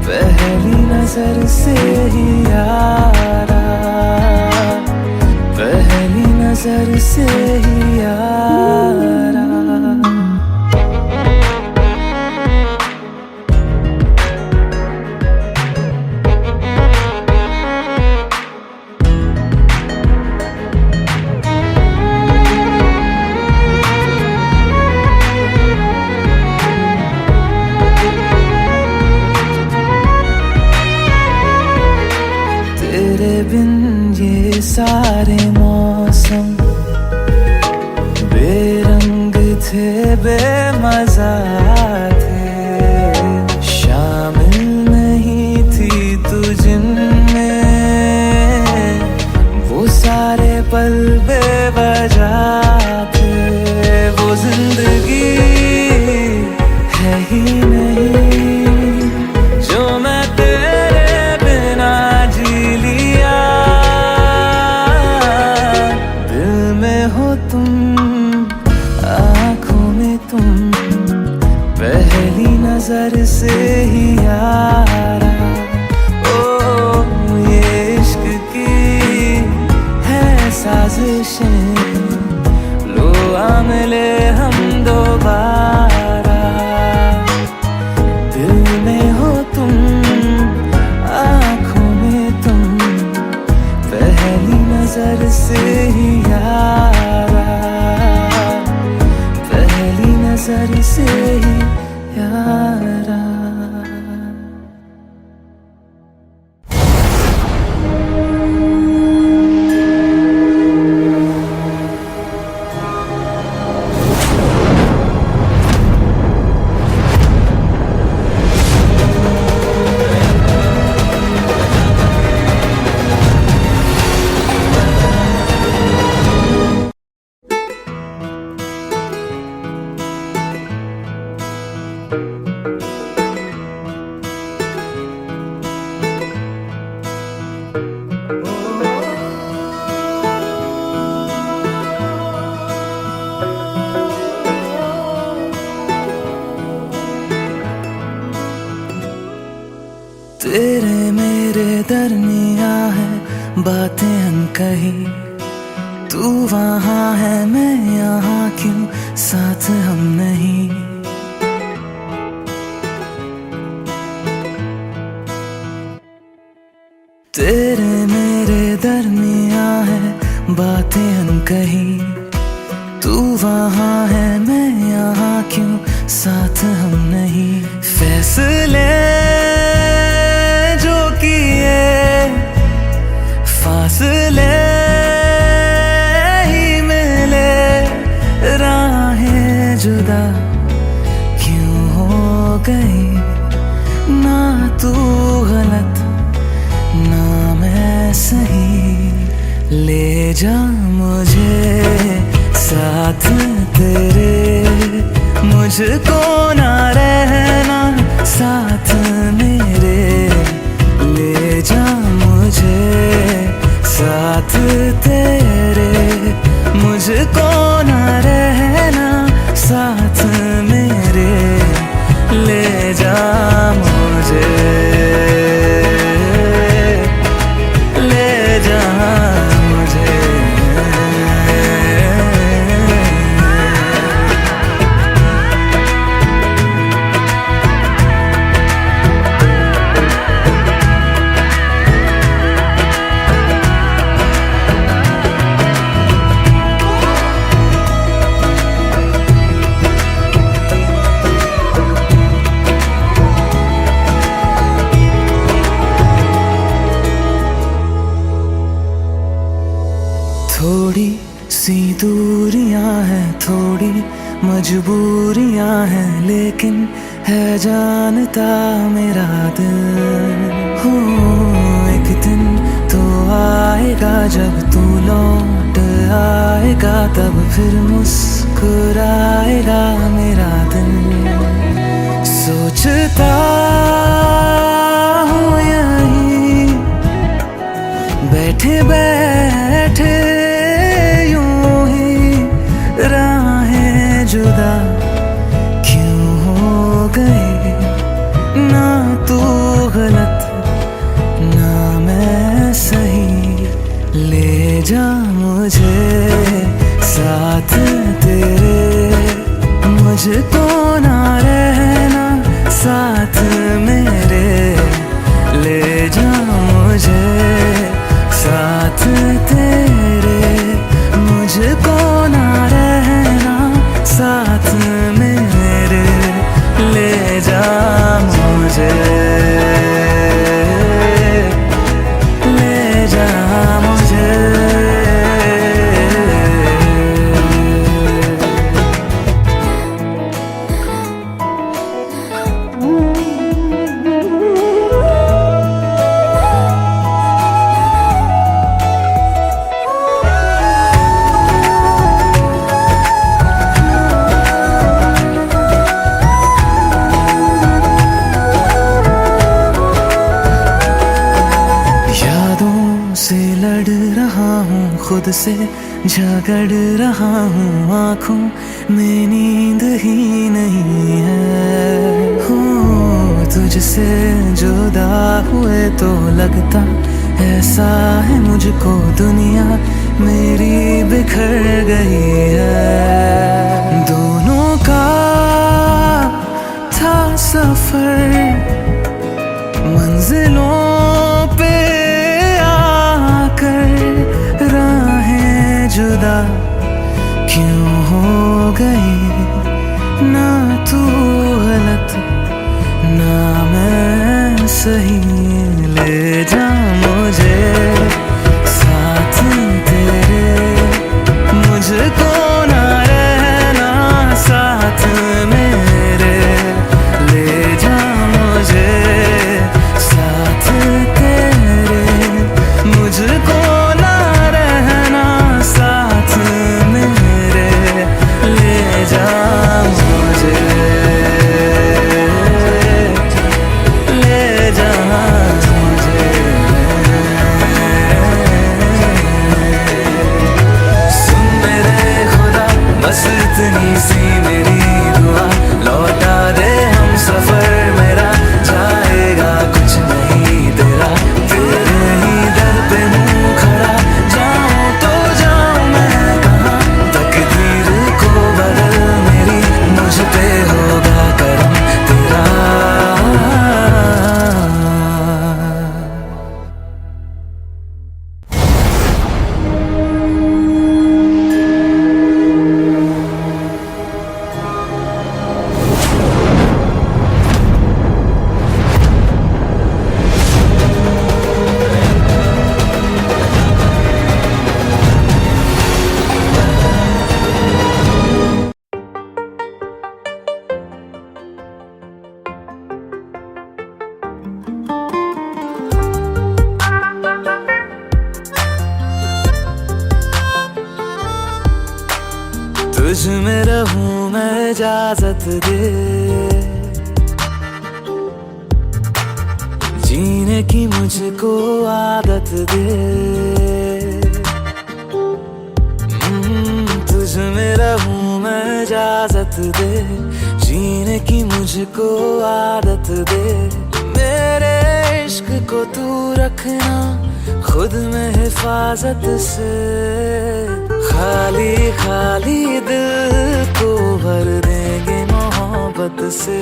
पहली नजर से ही यारा, पहली नजर से ही यारा। तेरे बिन ये सारे मौसम बेरंग थे, बेमजा थे, शामिल नहीं थी तू जिनमें, वो सारे पल बेवजह थे। वो जिंदगी है ही नहीं जो मैं तेरे बिना जी लिया। दिल में हो तुम, आँखों में तुम, पहली नजर से ही यारा। ओ ये इश्क की है साजिशें, लो आ मिले हम दोबारा। दिल में हो तुम, आँखों में तुम, पहली नजर से ही यारा, पहली नजर से ही यारा। तेरे मेरे दरमिया है बातें अनकही, तू वहाँ है मैं यहाँ, क्यों साथ हम नहीं। तेरे मेरे दरमिया है बातें अनकही, तू वहाँ है मैं यहाँ, क्यों साथ हम नहीं। फैसले जो किए फासले ही मिले, राहें जुदा क्यों हो गई, ना तू गलत ना मैं सही। ले जा मुझे साथ तेरे, मुझको ना रहना साथ मेरे, सी दूरियां हैं, थोड़ी मजबूरियां हैं, लेकिन है जानता मेरा दिल। हो एक दिन तो आएगा जब तू लौट आएगा, तब फिर मुस्कुराएगा मेरा दिल। सोचता हूँ यहीं बैठे बैठे यूं ही, राहें जुदा क्यों हो गई, ना तू गलत ना मैं सही। ले जा मुझे साथ तेरे, मुझको ना रहना साथ मेरे। ले जा मुझे साथ तेरे, मुझको ना रहना साथ मेरे। ले जा मुझे, ले जा मुझे। खुद से झगड़ रहा हूँ, आँखों में नींद ही नहीं है। हो तुझसे जुदा हुए तो लगता ऐसा है मुझको दुनिया मेरी बिखर गई है। दोनों का था सफर, मंजिलों पे आकर राहें जुदा क्यों हो गई, ना तू गलत ना मैं सही। ले जा मुझे साथ तेरे, मुझको ना रहना साथ मेरे। ले जा मुझे साथ तेरे, मुझको ना रहना साथ मेरे। ले जा मुझे, ले जा मुझे। सुन मेरे खुदा बस इतनी सी मेरी दुआ, लौटा दे हम सफर मेरा, जाएगा कुछ नहीं तेरा। तेरे ही दर पे हूँ खड़ा, जाऊँ तो जाऊँ मैं कहाँ, तकदीर को बदल मेरी, मुझ पे होगा करम तेरा। तुझ में रहूं मैं इजाजत दे, जीने की मुझको आदत दे। तुझ में रहूं मैं इजाजत दे, जीने की मुझको आदत दे। मेरे इश्क को तू रखना खुद में हिफाजत से, खाली खाली दिल को भर देंगे मोहब्बत से।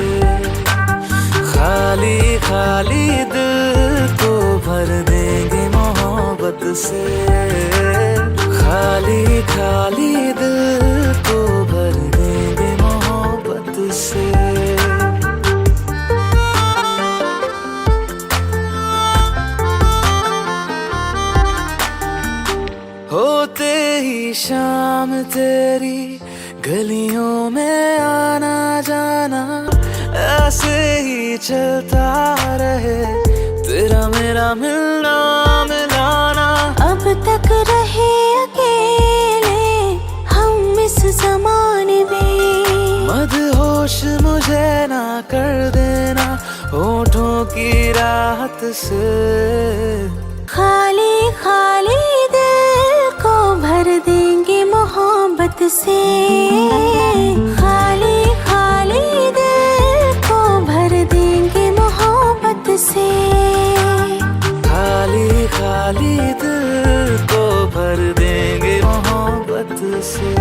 खाली खाली दिल को भर देंगे मोहब्बत से। खाली खाली दिल को भर देंगे मोहब्बत से। होते ही शाम नाम तेरी गलियों में आना जाना ऐसे ही चलता रहे, तेरा मेरा मिलना मिलाना। अब तक रहे अकेले हम इस जमाने में, मदहोश मुझे ना कर देना होठों की राहत से। खाली खाली दिल को भर देंगे मोहब्बत से, खाली खाली दिल को भर देंगे मोहब्बत से, खाली खाली दिल को भर देंगे मोहब्बत से।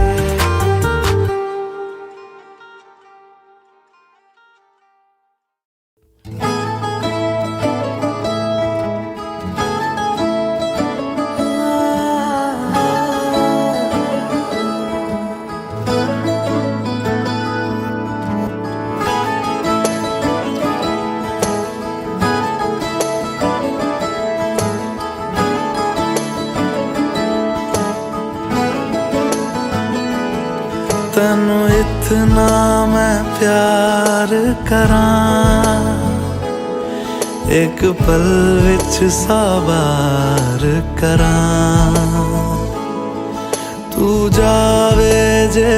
तैनू इतना मैं प्यार करां, एक पल विच साबार करां। तू जावे जे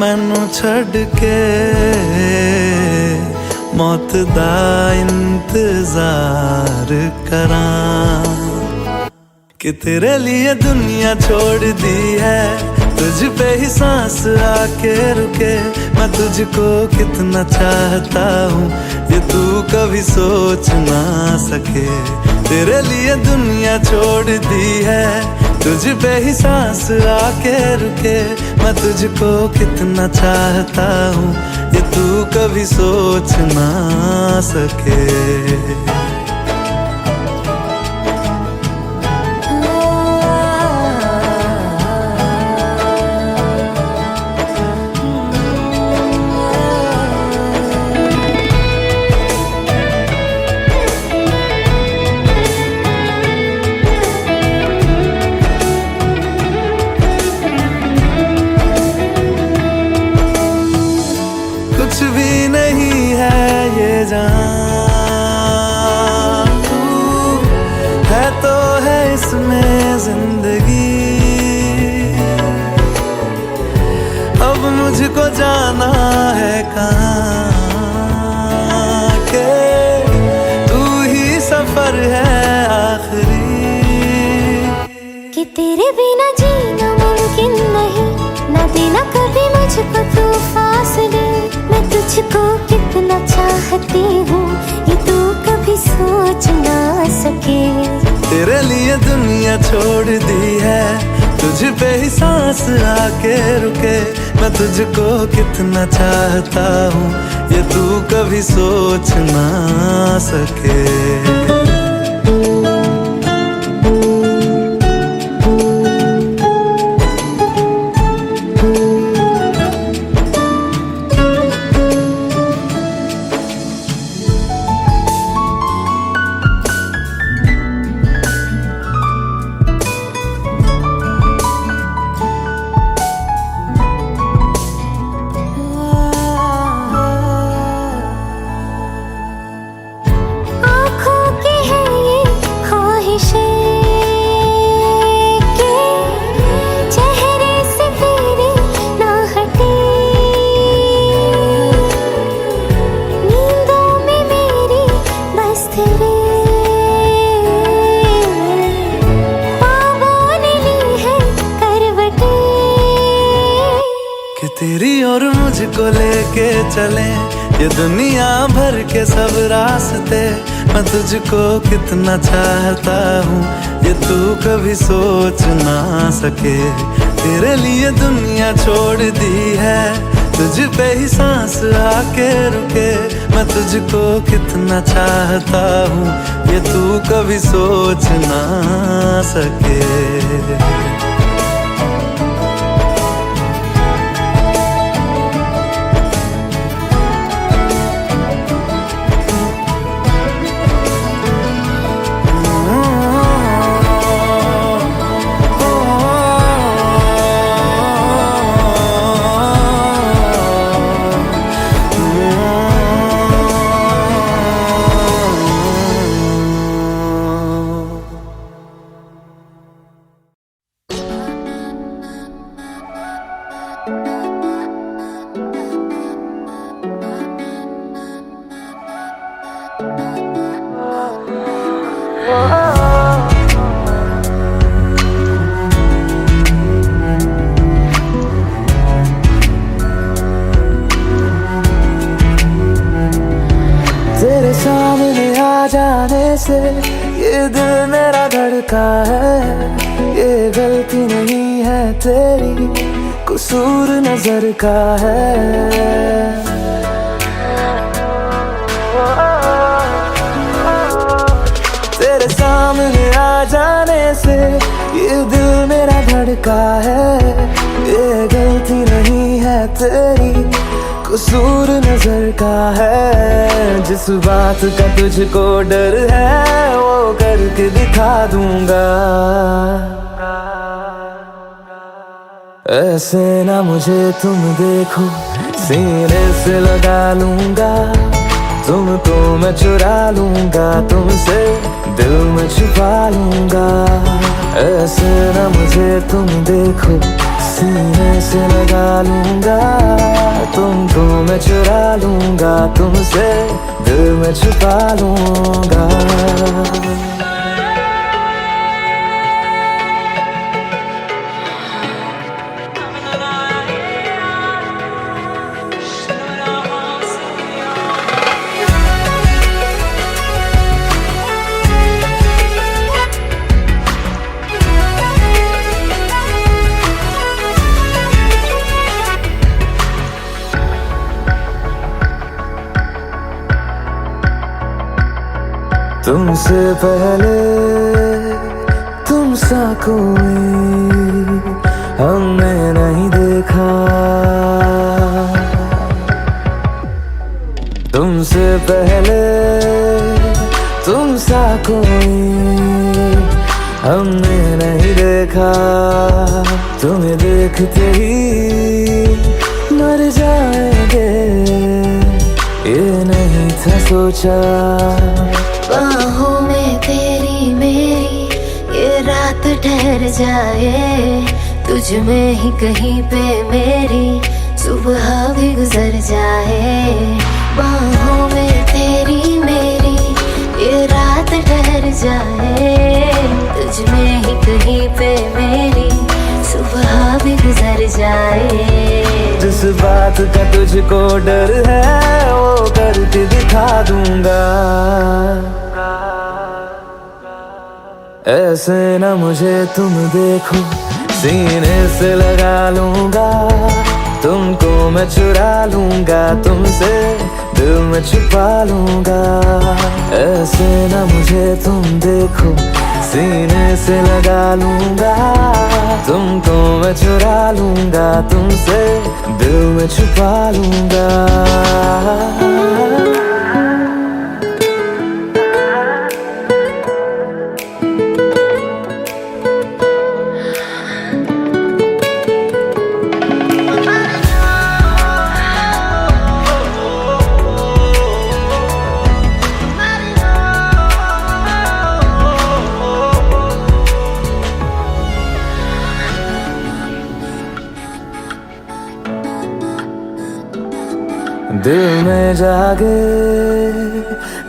मैनू छड़ के, मौत दा इंतजार करां। कि तेरे लिए दुनिया छोड़ दी है, तुझ पे ही सांस आके रुके। मैं तुझको कितना चाहता हूँ ये तू कभी सोच ना सके। तेरे लिए दुनिया छोड़ दी है, तुझ पे ही सांस आके रुके। मैं तुझको कितना चाहता हूँ ये तू कभी सोच ना सके। कुछ भी नहीं है ये जान, तू है तो है इसमें जिंदगी। अब मुझको जाना है कहाँ के तू ही सफर है आखिरी। कि तेरे बिना जीना मुमकिन नहीं, ना देना कभी मुझको तू फासले। मैं तुझको कितना चाहती हूँ ये तू कभी सोच ना सके। तेरे लिए दुनिया छोड़ दी है, तुझ पे ही सांस आके रुके। मैं तुझको कितना चाहता हूँ ये तू कभी सोच ना सके। तेरी और मुझको लेके चले ये दुनिया भर के सब रास्ते। मैं तुझको कितना चाहता हूँ ये तू कभी सोच ना सके। तेरे लिए दुनिया छोड़ दी है, तुझ पे ही सांस आके रुके। मैं तुझको कितना चाहता हूँ ये तू कभी सोच ना सके। तेरे सामने आ जाने से ये दिल मेरा धड़का है। ये गलती नहीं है तेरी, कसूर नजर का है। तेरे सामने आ जाने से ये दिल मेरा धड़का है। ये गलती नहीं है तेरी, कसूर नजर का है। जिस बात का तुझको डर है वो करके दिखा दूंगा। ऐसे ना मुझे तुम देखो, सीने से लगा लूंगा। तुमको मैं चुरा लूंगा, तुमसे दिल में छुपा लूंगा। ऐसे ना मुझे तुम देखो, सीने से लगा लूंगा। तुमको मैं चुरा लूंगा, तुमसे दिल में छुपा लूंगा। तुमसे पहले तुम सा कोई हमने नहीं देखा। तुमसे पहले तुम सा कोई हमने नहीं देखा। तुम्हें देखते ही मर जाएंगे, ये नहीं था सोचा। बाहों में तेरी मेरी ये रात ठहर जाए। तुझ में ही कहीं पे मेरी सुबह भी गुजर जाए। बाहों में तेरी मेरी ये रात ठहर जाए। तुझ में ही कहीं पे मेरी सुबह भी गुजर जाए। जिस बात का तुझको डर है वो करके दिखा दूंगा। ऐसे ना मुझे तुम देखो, सीने से लगा लूंगा। तुमको मैं चुरा लूंगा, तुमसे दिल में छुपा लूंगा। ऐसे ना मुझे तुम देखो, सीने से लगा लूंगा। तुमको मैं चुरा लूंगा, तुमसे दिल में छुपा लूंगा। दिल में जागे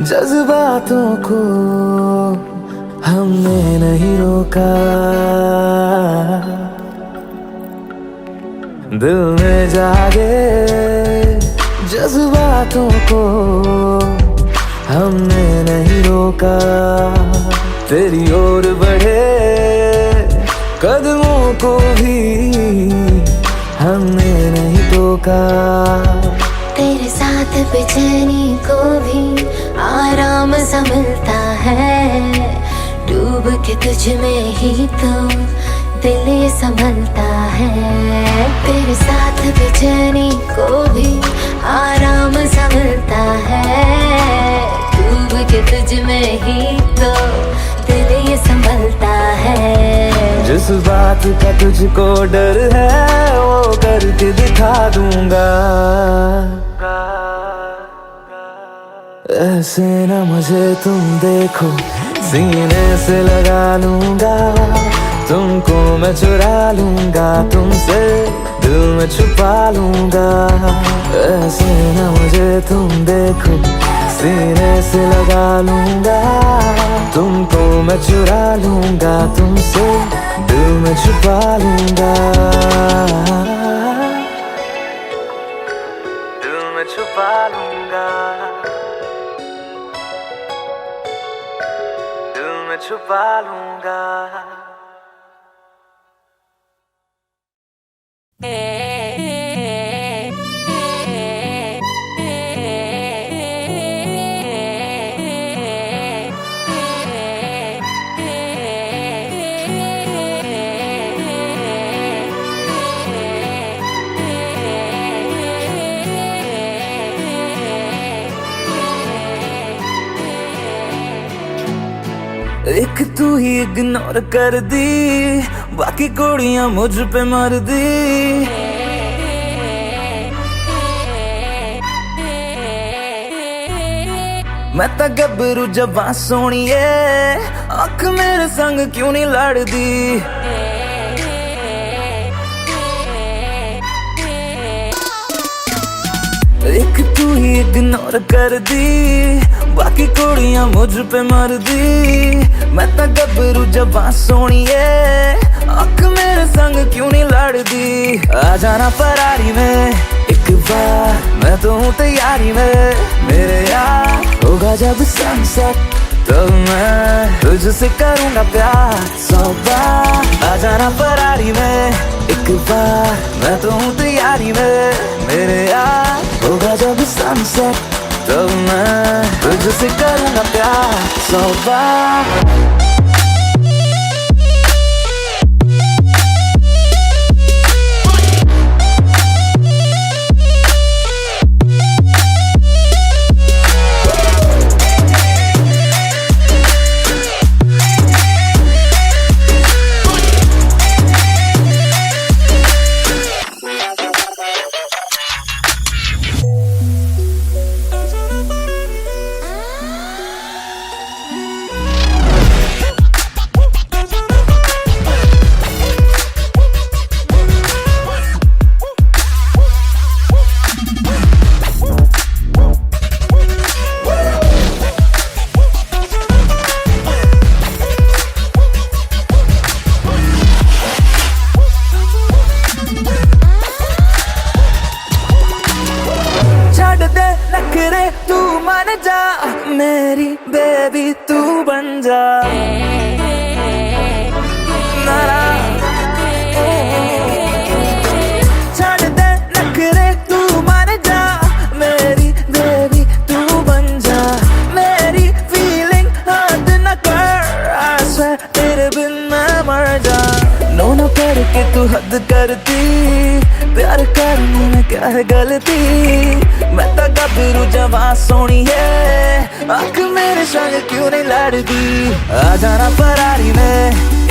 जज्बातों को हमने नहीं रोका। दिल में जागे जज्बातों को हमने नहीं रोका। तेरी ओर बढ़े कदमों को भी हमने नहीं टोका। तेरे साथ बेचैनी को भी आराम सा मिलता है। डूब के तुझ में ही तो दिल ये संभलता है। तेरे साथ बेचैनी को भी आराम सा मिलता है। डूब के तुझ में ही तो दिल ये संभलता है। जिस बात का तुझको डर है वो करके दिखा दूंगा। ऐसे ना मुझे तुम देखो, सीने से लगा लूंगा। तुमको मैं चुरा लूंगा, तुमसे दिल में छुपा लूंगा। ऐसे ना मुझे तुम देखो, सीने से लगा लूंगा। तुमको मैं चुरा लूंगा तुमसे, दिल में छुपा लूंगा, दिल में छुपा लूंगा, दिल में छुपा लूंगा। एक तू ही इग्नोर कर दी, बाकी कुड़ियां मुझ पे मर दी। मैं तो गबरू जवां सोनिए, अख मेरे संग क्यों नहीं लड़दी। एक तू ही इग्नोर कर दी, बाकी कुड़ियां मुझ पे मर दी। मैं तो गबरू जवां सोनिए, अख मेरे संग क्यों नहीं लड़दी। आ जाना फरारी में एक बार, मैं तो हूँ तैयारी में। मेरे यार होगा जब सनसेट, तो मैं तुझसे करूँगा प्यार 100 बार। आ जाना फरारी में एक बार, मैं तो हूँ तैयारी में। मेरे यार होगा जब सनसेट, तो मैं तुझसे करूँगा प्यार 100 बार। तू मान जा मेरी बेबी, तू बन जा नारा। छोड़ दे नखरे, तू मान जा मेरी बेबी, तू बन जा। मेरी फीलिंग हद न कर, I swear तेरे बिन मैं मर जा। नो न करके तू हद करती, प्यार करने में क्या है गलती। मैं तो गबरू जवां सोनिए, आँख मेरे संग क्यों नहीं लड़दी। आ जाना फरारी में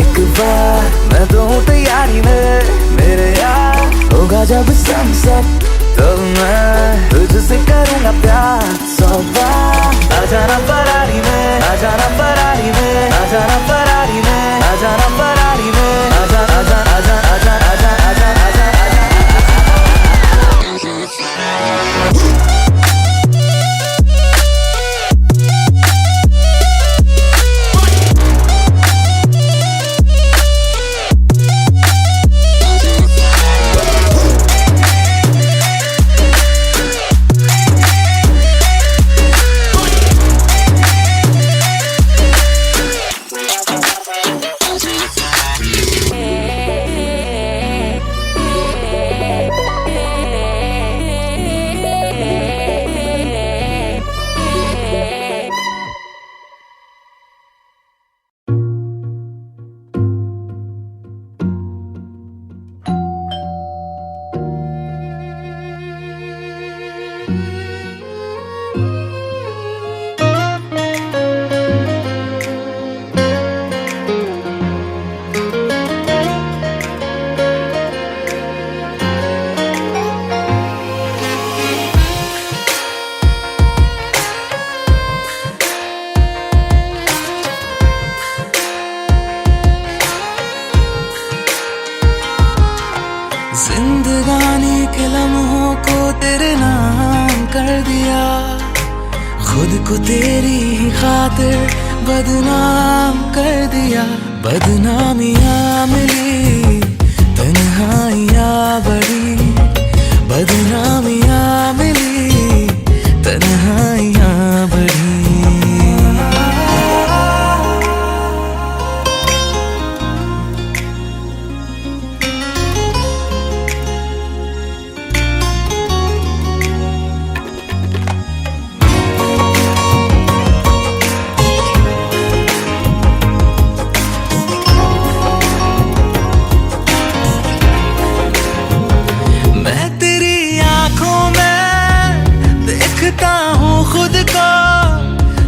एक बार, मैं तो हूँ तैयारी में। मेरे यार होगा जब सनसेट, तो मैं तुझसे करूँगा प्यार 100 बार। आ जाना फरारी में, आ जाना फरारी में, आ जाना फरारी में, आ जाना फरारी में, आ जा आ जा आ जा आ जा आ जा आ जा आ जा। जिंदगानी के लम्हों को तेरे नाम कर दिया, खुद को तेरी ही खातिर बदनाम कर दिया। बदनामियाँ मिली, तन्हाइयाँ बढ़ी। बदनामियाँ मिली, तन्हाइयाँ बढ़ी। खुद को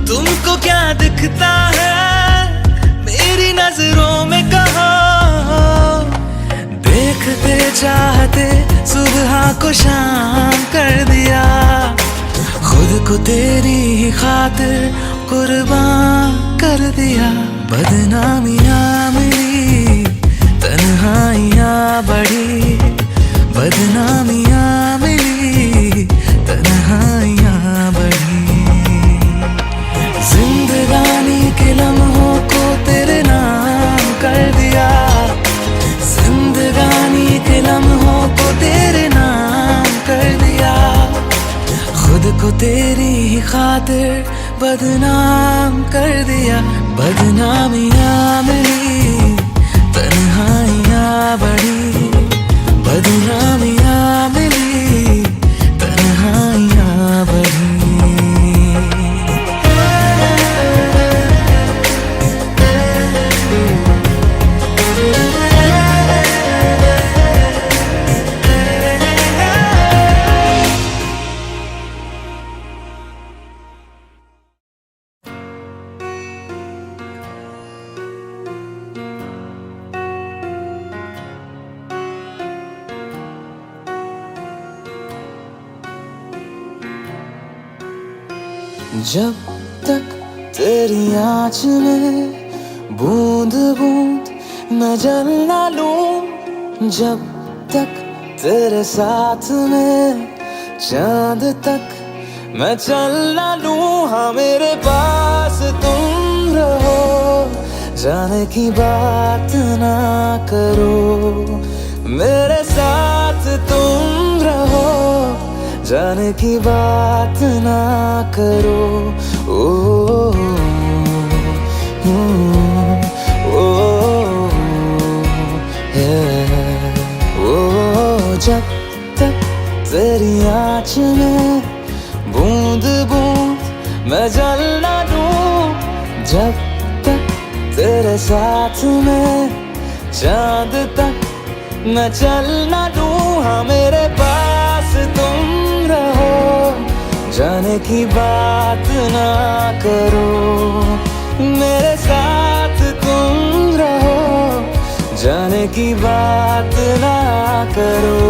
तुमको क्या दिखता है मेरी नजरों में कहो। देखते चाहते सुबह को शाम कर दिया। खुद को तेरी ही खातिर कुर्बान कर दिया। बदनामियाँ मिली, तन्हाइयाँ बढ़ी। बदनामियाँ मिली, तन्हाइयाँ बढ़ी। जिंदगानी के लम्हों को तेरे नाम कर दिया। जिंदगानी के लम्हों को तेरे नाम कर दिया। खुद को तेरी ही खातिर बदनाम कर दिया। बदनामियाँ मिली, तन्हाइयाँ बढ़ी। बदनामियाँ मिली, तन्हाइयाँ बढ़ी। जब तक तेरी आँच में बूंद बूंद मैं जल ना लूं। जब तक तेरे साथ में चांद तक मैं चल ना लूं। हाँ मेरे पास तुम रहो, जाने की बात ना करो। मेरे साथ तुम रहो, जाने की बात ना करो। ओ, जब तक तेरी आँच में बूंद बूंद मैं जल ना लूं। जब तक तेरे साथ में चांद तक मैं चल ना लूं। हाँ मेरे पास तुम रहो, जाने की बात ना करो। मेरे साथ तुम रहो, जाने की बात ना करो।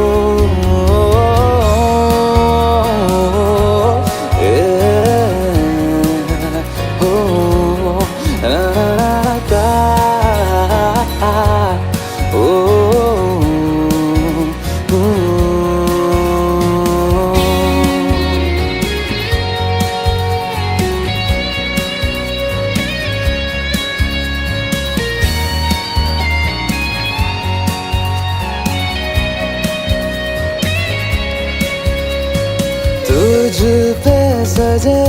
तुझ पे सजे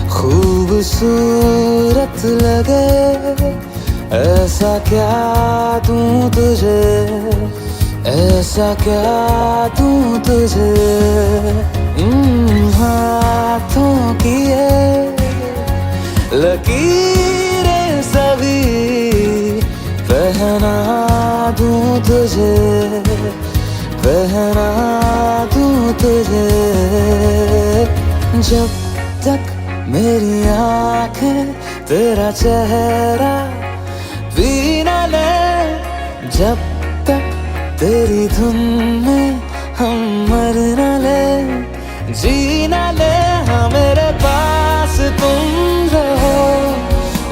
खूबसूरत लगे, ऐसा क्या दूं तुझे, ऐसा क्या दूं तुझे। हाथों की ये लकीरें सभी पहना दूं तुझे, पहना दूं तुझे। जब तक मेरी आँखें तेरा चेहरा भी न ले, जब तक तेरी धुन में हम मर न ले, जी न ले। हाँ मेरे पास तुम रहो,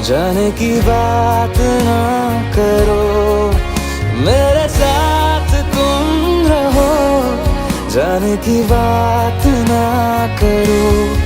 जाने की बात ना करो। मेरे साथ तुम रहो, जाने की बात ना करो।